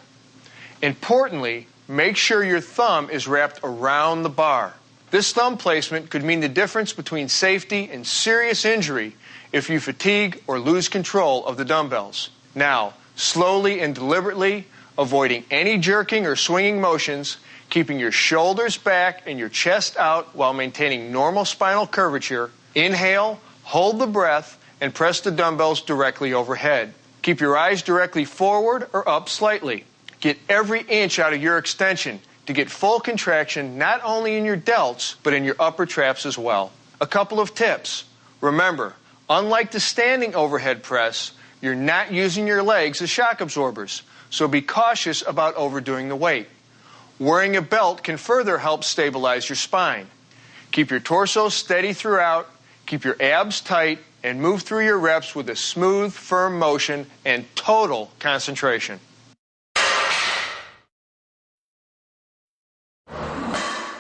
Importantly, make sure your thumb is wrapped around the bar. This thumb placement could mean the difference between safety and serious injury if you fatigue or lose control of the dumbbells. Now, slowly and deliberately, avoiding any jerking or swinging motions, keeping your shoulders back and your chest out while maintaining normal spinal curvature, inhale, hold the breath, and press the dumbbells directly overhead. Keep your eyes directly forward or up slightly. Get every inch out of your extension to get full contraction not only in your delts, but in your upper traps as well. A couple of tips. Remember, unlike the standing overhead press, you're not using your legs as shock absorbers, so be cautious about overdoing the weight. Wearing a belt can further help stabilize your spine. Keep your torso steady throughout, keep your abs tight, and move through your reps with a smooth, firm motion and total concentration.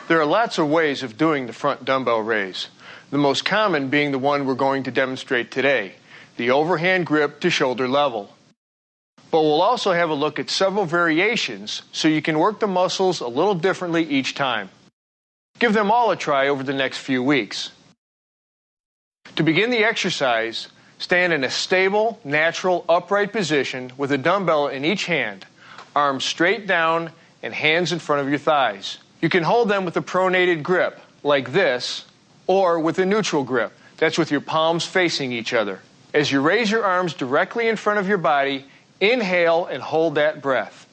There are lots of ways of doing the front dumbbell raise, the most common being the one we're going to demonstrate today, the overhand grip to shoulder level. But we'll also have a look at several variations so you can work the muscles a little differently each time. Give them all a try over the next few weeks. To begin the exercise, stand in a stable, natural, upright position with a dumbbell in each hand, arms straight down and hands in front of your thighs. You can hold them with a pronated grip, like this, or with a neutral grip. That's with your palms facing each other. As you raise your arms directly in front of your body, inhale and hold that breath.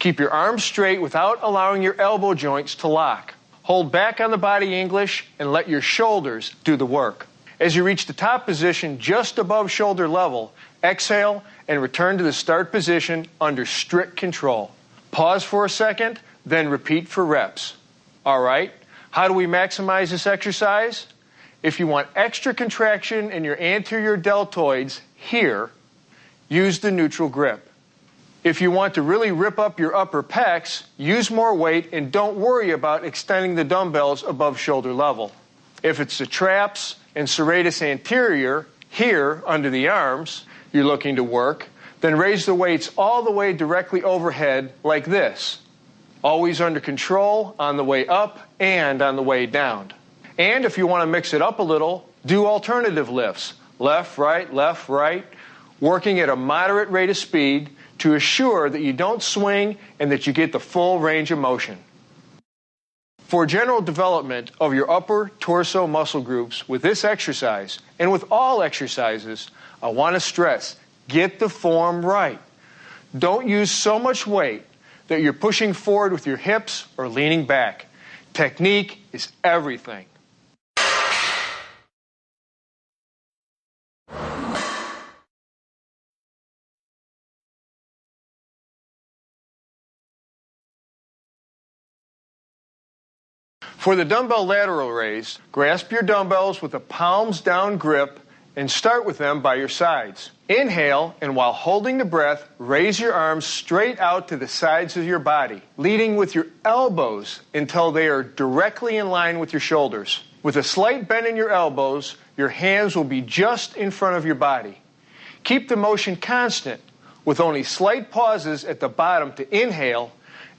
Keep your arms straight without allowing your elbow joints to lock. Hold back on the body English and let your shoulders do the work. As you reach the top position just above shoulder level, exhale and return to the start position under strict control. Pause for a second, then repeat for reps. All right, how do we maximize this exercise? If you want extra contraction in your anterior deltoids here, use the neutral grip. If you want to really rip up your upper pecs, use more weight and don't worry about extending the dumbbells above shoulder level. If it's the traps and serratus anterior, here under the arms, you're looking to work, then raise the weights all the way directly overhead like this. Always under control on the way up and on the way down. And if you want to mix it up a little, do alternative lifts. Left, right, working at a moderate rate of speed to assure that you don't swing and that you get the full range of motion. For general development of your upper torso muscle groups with this exercise, and with all exercises, I want to stress, get the form right. Don't use so much weight that you're pushing forward with your hips or leaning back. Technique is everything. For the dumbbell lateral raise, grasp your dumbbells with a palms down grip and start with them by your sides. Inhale, and while holding the breath, raise your arms straight out to the sides of your body, leading with your elbows until they are directly in line with your shoulders. With a slight bend in your elbows, your hands will be just in front of your body. Keep the motion constant, with only slight pauses at the bottom to inhale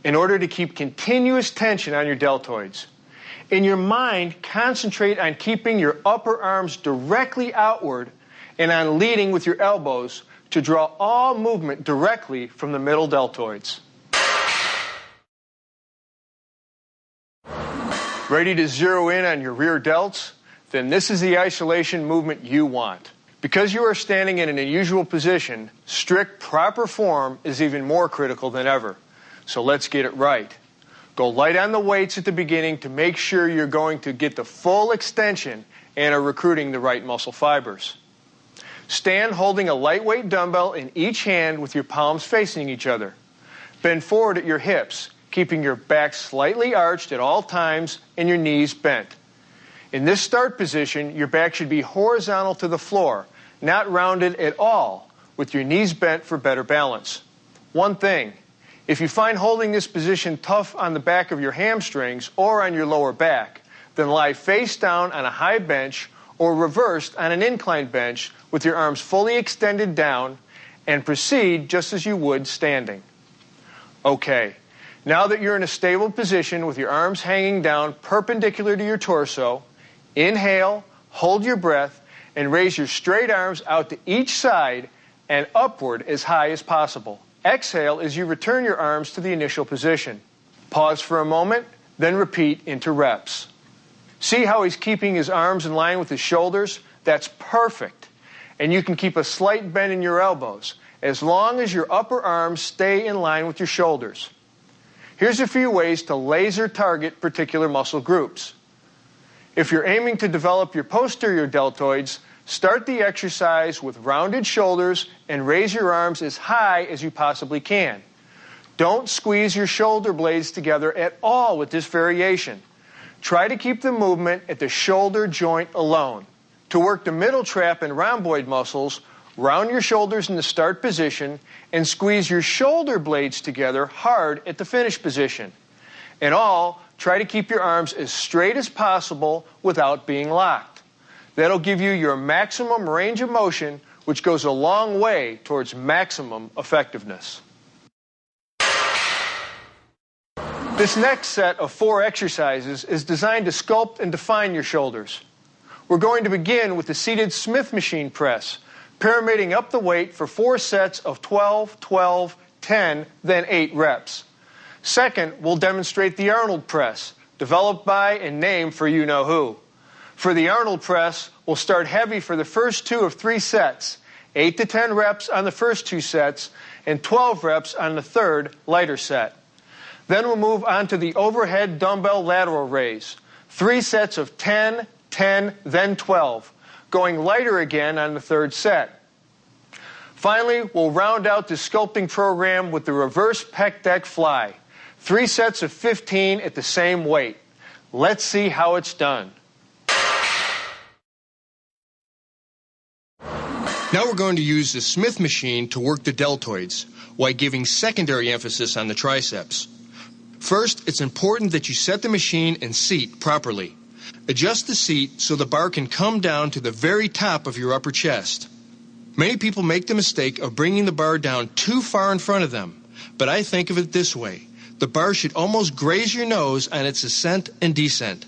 in order to keep continuous tension on your deltoids. In your mind, concentrate on keeping your upper arms directly outward and on leading with your elbows to draw all movement directly from the middle deltoids. Ready to zero in on your rear delts? Then this is the isolation movement you want. Because you are standing in an unusual position, strict proper form is even more critical than ever. So let's get it right. Go light on the weights at the beginning to make sure you're going to get the full extension and are recruiting the right muscle fibers. Stand holding a lightweight dumbbell in each hand with your palms facing each other. Bend forward at your hips, keeping your back slightly arched at all times and your knees bent. In this start position, your back should be horizontal to the floor, not rounded at all, with your knees bent for better balance. One thing, if you find holding this position tough on the back of your hamstrings or on your lower back, then lie face down on a high bench or reversed on an inclined bench with your arms fully extended down and proceed just as you would standing. Okay. Now that you're in a stable position with your arms hanging down perpendicular to your torso, inhale, hold your breath, and raise your straight arms out to each side and upward as high as possible. Exhale as you return your arms to the initial position. Pause for a moment, then repeat into reps. See how he's keeping his arms in line with his shoulders? That's perfect. And you can keep a slight bend in your elbows, as long as your upper arms stay in line with your shoulders. Here's a few ways to laser target particular muscle groups. If you're aiming to develop your posterior deltoids, start the exercise with rounded shoulders and raise your arms as high as you possibly can. Don't squeeze your shoulder blades together at all with this variation. Try to keep the movement at the shoulder joint alone. To work the middle trap and rhomboid muscles, round your shoulders in the start position and squeeze your shoulder blades together hard at the finish position. In all, try to keep your arms as straight as possible without being locked. That'll give you your maximum range of motion, which goes a long way towards maximum effectiveness. This next set of 4 exercises is designed to sculpt and define your shoulders. We're going to begin with the seated Smith machine press, pyramiding up the weight for 4 sets of 12, 12, 10, then 8 reps. Second, we'll demonstrate the Arnold press, developed by and named for you-know-who. For the Arnold press, we'll start heavy for the first 2 of 3 sets, 8 to 10 reps on the first 2 sets, and 12 reps on the third, lighter set. Then we'll move on to the overhead dumbbell lateral raise, 3 sets of 10, 10, then 12, going lighter again on the third set. Finally, we'll round out the sculpting program with the reverse pec deck fly, 3 sets of 15 at the same weight. Let's see how it's done. Now we're going to use the Smith machine to work the deltoids, while giving secondary emphasis on the triceps. First, it's important that you set the machine and seat properly. Adjust the seat so the bar can come down to the very top of your upper chest. Many people make the mistake of bringing the bar down too far in front of them, but I think of it this way. The bar should almost graze your nose on its ascent and descent.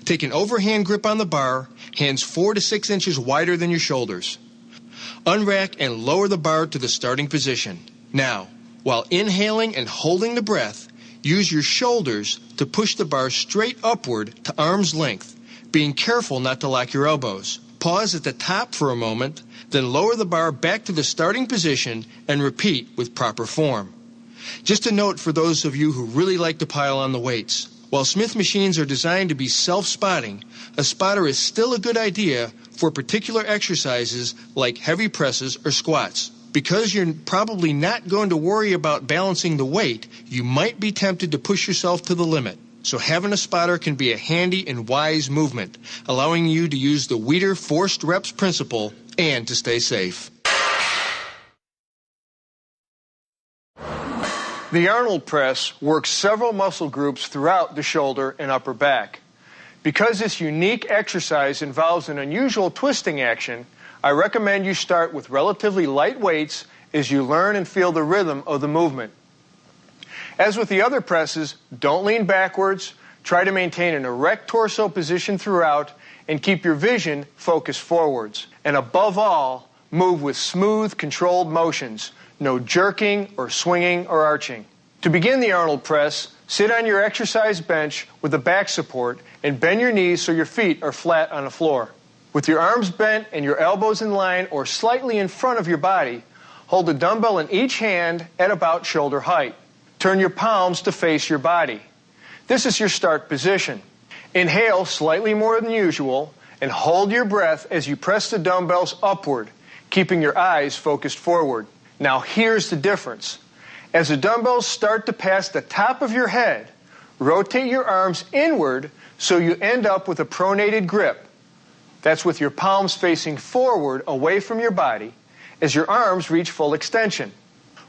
Take an overhand grip on the bar, hands 4 to 6 inches wider than your shoulders. Unrack and lower the bar to the starting position. Now, while inhaling and holding the breath, use your shoulders to push the bar straight upward to arm's length, being careful not to lock your elbows. Pause at the top for a moment, then lower the bar back to the starting position and repeat with proper form. Just a note for those of you who really like to pile on the weights. While Smith machines are designed to be self-spotting, a spotter is still a good idea for particular exercises like heavy presses or squats. Because you're probably not going to worry about balancing the weight, you might be tempted to push yourself to the limit. So having a spotter can be a handy and wise movement, allowing you to use the Weider forced reps principle and to stay safe. The Arnold press works several muscle groups throughout the shoulder and upper back. Because this unique exercise involves an unusual twisting action, I recommend you start with relatively light weights as you learn and feel the rhythm of the movement. As with the other presses, don't lean backwards, try to maintain an erect torso position throughout, and keep your vision focused forwards. And above all, move with smooth, controlled motions, no jerking or swinging or arching. To begin the Arnold press, sit on your exercise bench with a back support and bend your knees so your feet are flat on the floor. With your arms bent and your elbows in line or slightly in front of your body, hold a dumbbell in each hand at about shoulder height. Turn your palms to face your body. This is your start position. Inhale slightly more than usual and hold your breath as you press the dumbbells upward, keeping your eyes focused forward. Now here's the difference. As the dumbbells start to pass the top of your head, rotate your arms inward so you end up with a pronated grip. That's with your palms facing forward away from your body as your arms reach full extension.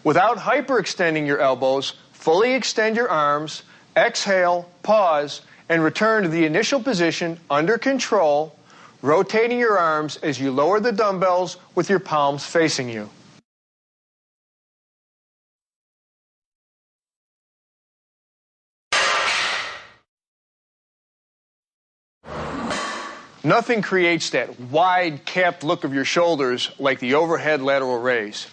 Without hyperextending your elbows, fully extend your arms, exhale, pause, and return to the initial position under control, rotating your arms as you lower the dumbbells with your palms facing you. Nothing creates that wide, capped look of your shoulders like the overhead lateral raise.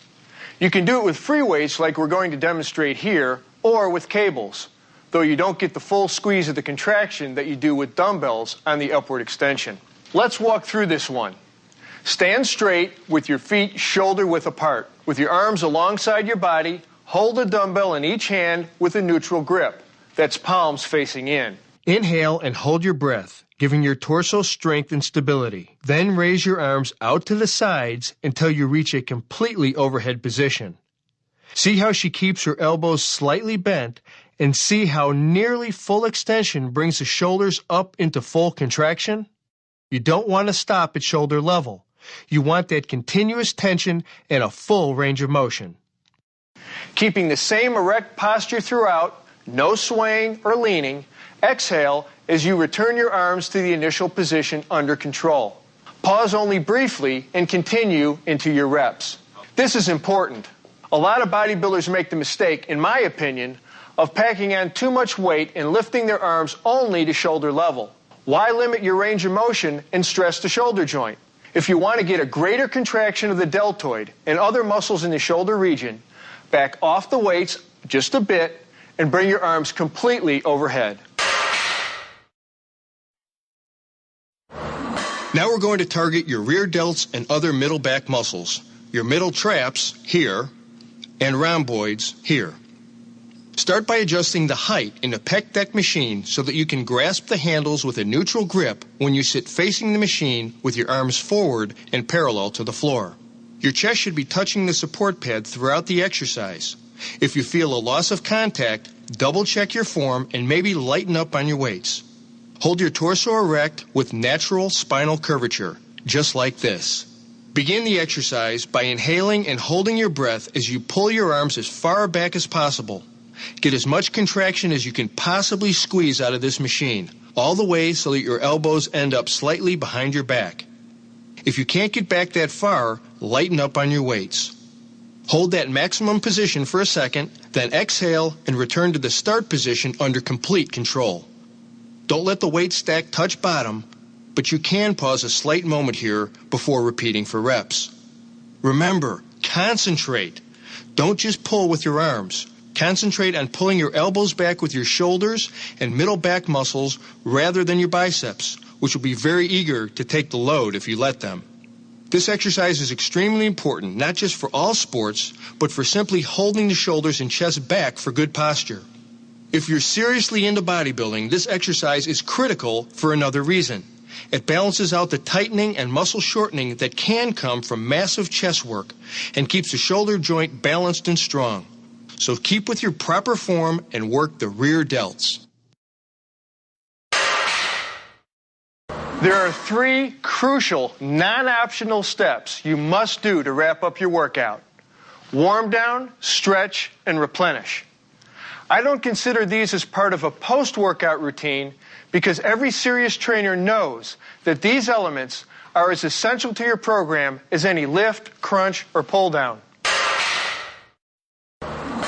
You can do it with free weights like we're going to demonstrate here, or with cables, though you don't get the full squeeze of the contraction that you do with dumbbells on the upward extension. Let's walk through this one. Stand straight with your feet shoulder width apart. With your arms alongside your body, hold a dumbbell in each hand with a neutral grip. That's palms facing in. Inhale and hold your breath, giving your torso strength and stability. Then raise your arms out to the sides until you reach a completely overhead position. See how she keeps her elbows slightly bent, and see how nearly full extension brings the shoulders up into full contraction? You don't want to stop at shoulder level. You want that continuous tension and a full range of motion. Keeping the same erect posture throughout, no swaying or leaning, exhale as you return your arms to the initial position under control. Pause only briefly and continue into your reps. This is important. A lot of bodybuilders make the mistake, in my opinion, of packing on too much weight and lifting their arms only to shoulder level. Why limit your range of motion and stress the shoulder joint? If you want to get a greater contraction of the deltoid and other muscles in the shoulder region, back off the weights just a bit and bring your arms completely overhead. Now we're going to target your rear delts and other middle back muscles, your middle traps here, and rhomboids here. Start by adjusting the height in the pec deck machine so that you can grasp the handles with a neutral grip when you sit facing the machine with your arms forward and parallel to the floor. Your chest should be touching the support pad throughout the exercise. If you feel a loss of contact, double check your form and maybe lighten up on your weights. Hold your torso erect with natural spinal curvature, just like this. Begin the exercise by inhaling and holding your breath as you pull your arms as far back as possible. Get as much contraction as you can possibly squeeze out of this machine, all the way so that your elbows end up slightly behind your back. If you can't get back that far, lighten up on your weights. Hold that maximum position for a second, then exhale and return to the start position under complete control. Don't let the weight stack touch bottom, but you can pause a slight moment here before repeating for reps. Remember, concentrate. Don't just pull with your arms. Concentrate on pulling your elbows back with your shoulders and middle back muscles rather than your biceps, which will be very eager to take the load if you let them. This exercise is extremely important, not just for all sports, but for simply holding the shoulders and chest back for good posture. If you're seriously into bodybuilding, this exercise is critical for another reason. It balances out the tightening and muscle shortening that can come from massive chest work and keeps the shoulder joint balanced and strong. So keep with your proper form and work the rear delts. There are 3 crucial, non-optional steps you must do to wrap up your workout. Warm down, stretch, and replenish. I don't consider these as part of a post-workout routine because every serious trainer knows that these elements are as essential to your program as any lift, crunch, or pull down.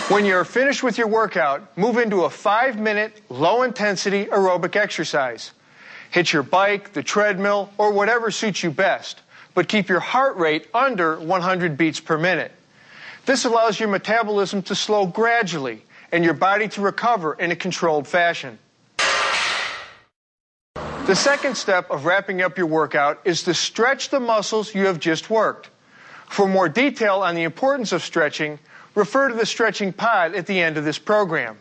When you're finished with your workout, move into a 5-minute, low-intensity aerobic exercise. Hit your bike, the treadmill, or whatever suits you best, but keep your heart rate under 100 beats per minute. This allows your metabolism to slow gradually and your body to recover in a controlled fashion. The second step of wrapping up your workout is to stretch the muscles you have just worked. For more detail on the importance of stretching, refer to the stretching pod at the end of this program.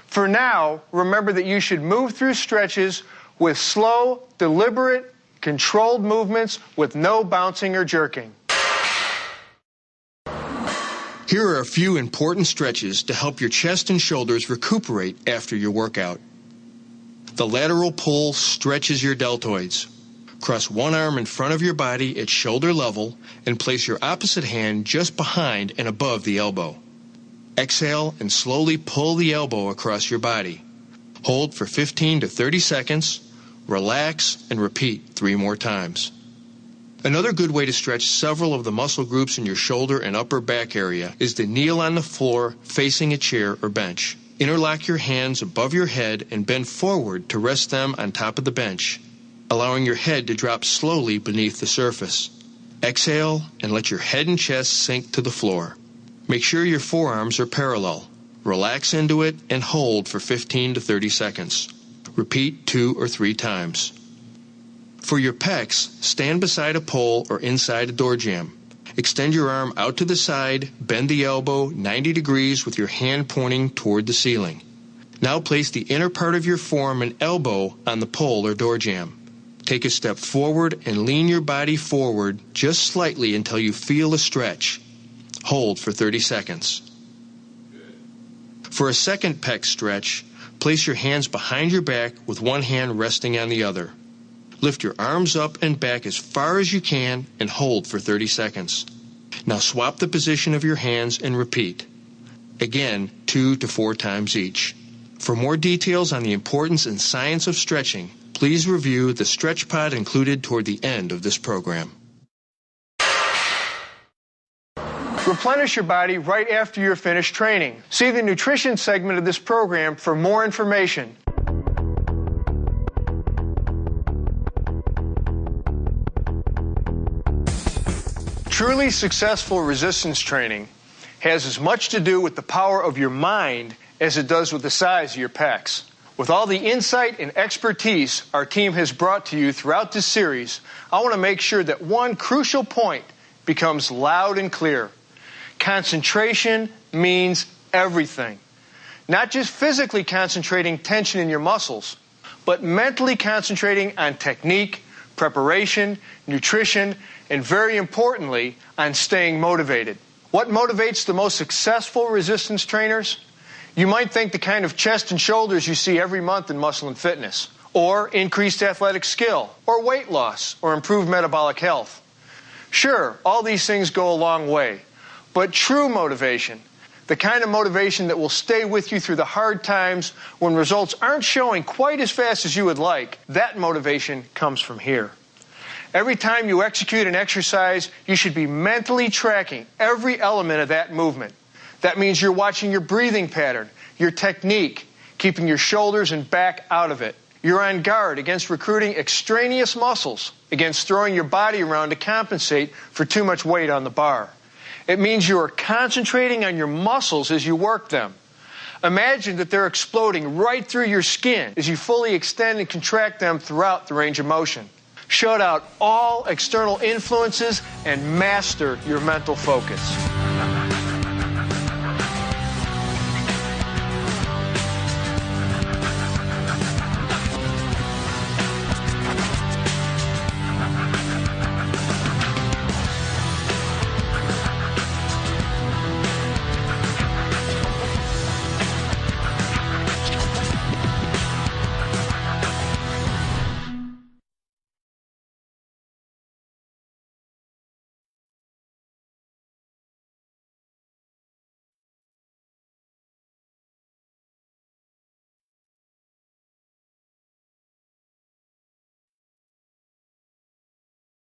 For now, remember that you should move through stretches with slow, deliberate, controlled movements with no bouncing or jerking. Here are a few important stretches to help your chest and shoulders recuperate after your workout. The lateral pull stretches your deltoids. Cross one arm in front of your body at shoulder level and place your opposite hand just behind and above the elbow. Exhale and slowly pull the elbow across your body. Hold for 15 to 30 seconds, relax, and repeat 3 more times. Another good way to stretch several of the muscle groups in your shoulder and upper back area is to kneel on the floor facing a chair or bench. Interlock your hands above your head and bend forward to rest them on top of the bench, allowing your head to drop slowly beneath the surface. Exhale and let your head and chest sink to the floor. Make sure your forearms are parallel. Relax into it and hold for 15 to 30 seconds. Repeat 2 or 3 times. For your pecs, stand beside a pole or inside a door jamb. Extend your arm out to the side, bend the elbow 90 degrees with your hand pointing toward the ceiling. Now place the inner part of your forearm and elbow on the pole or door jamb. Take a step forward and lean your body forward just slightly until you feel a stretch. Hold for 30 seconds. For a second pec stretch, place your hands behind your back with one hand resting on the other. Lift your arms up and back as far as you can and hold for 30 seconds. Now swap the position of your hands and repeat. Again, 2 to 4 times each. For more details on the importance and science of stretching, please review the stretch pod included toward the end of this program. Replenish your body right after you're finished training. See the nutrition segment of this program for more information. Truly successful resistance training has as much to do with the power of your mind as it does with the size of your pecs. With all the insight and expertise our team has brought to you throughout this series, I want to make sure that one crucial point becomes loud and clear. Concentration means everything. Not just physically concentrating tension in your muscles, but mentally concentrating on technique, preparation, nutrition, and very importantly, on staying motivated. What motivates the most successful resistance trainers? You might think the kind of chest and shoulders you see every month in Muscle and Fitness, or increased athletic skill, or weight loss, or improved metabolic health. Sure, all these things go a long way, but true motivation, the kind of motivation that will stay with you through the hard times when results aren't showing quite as fast as you would like, that motivation comes from here. Every time you execute an exercise, you should be mentally tracking every element of that movement. That means you're watching your breathing pattern, your technique, keeping your shoulders and back out of it. You're on guard against recruiting extraneous muscles, against throwing your body around to compensate for too much weight on the bar. It means you are concentrating on your muscles as you work them. Imagine that they're exploding right through your skin as you fully extend and contract them throughout the range of motion. Shut out all external influences and master your mental focus.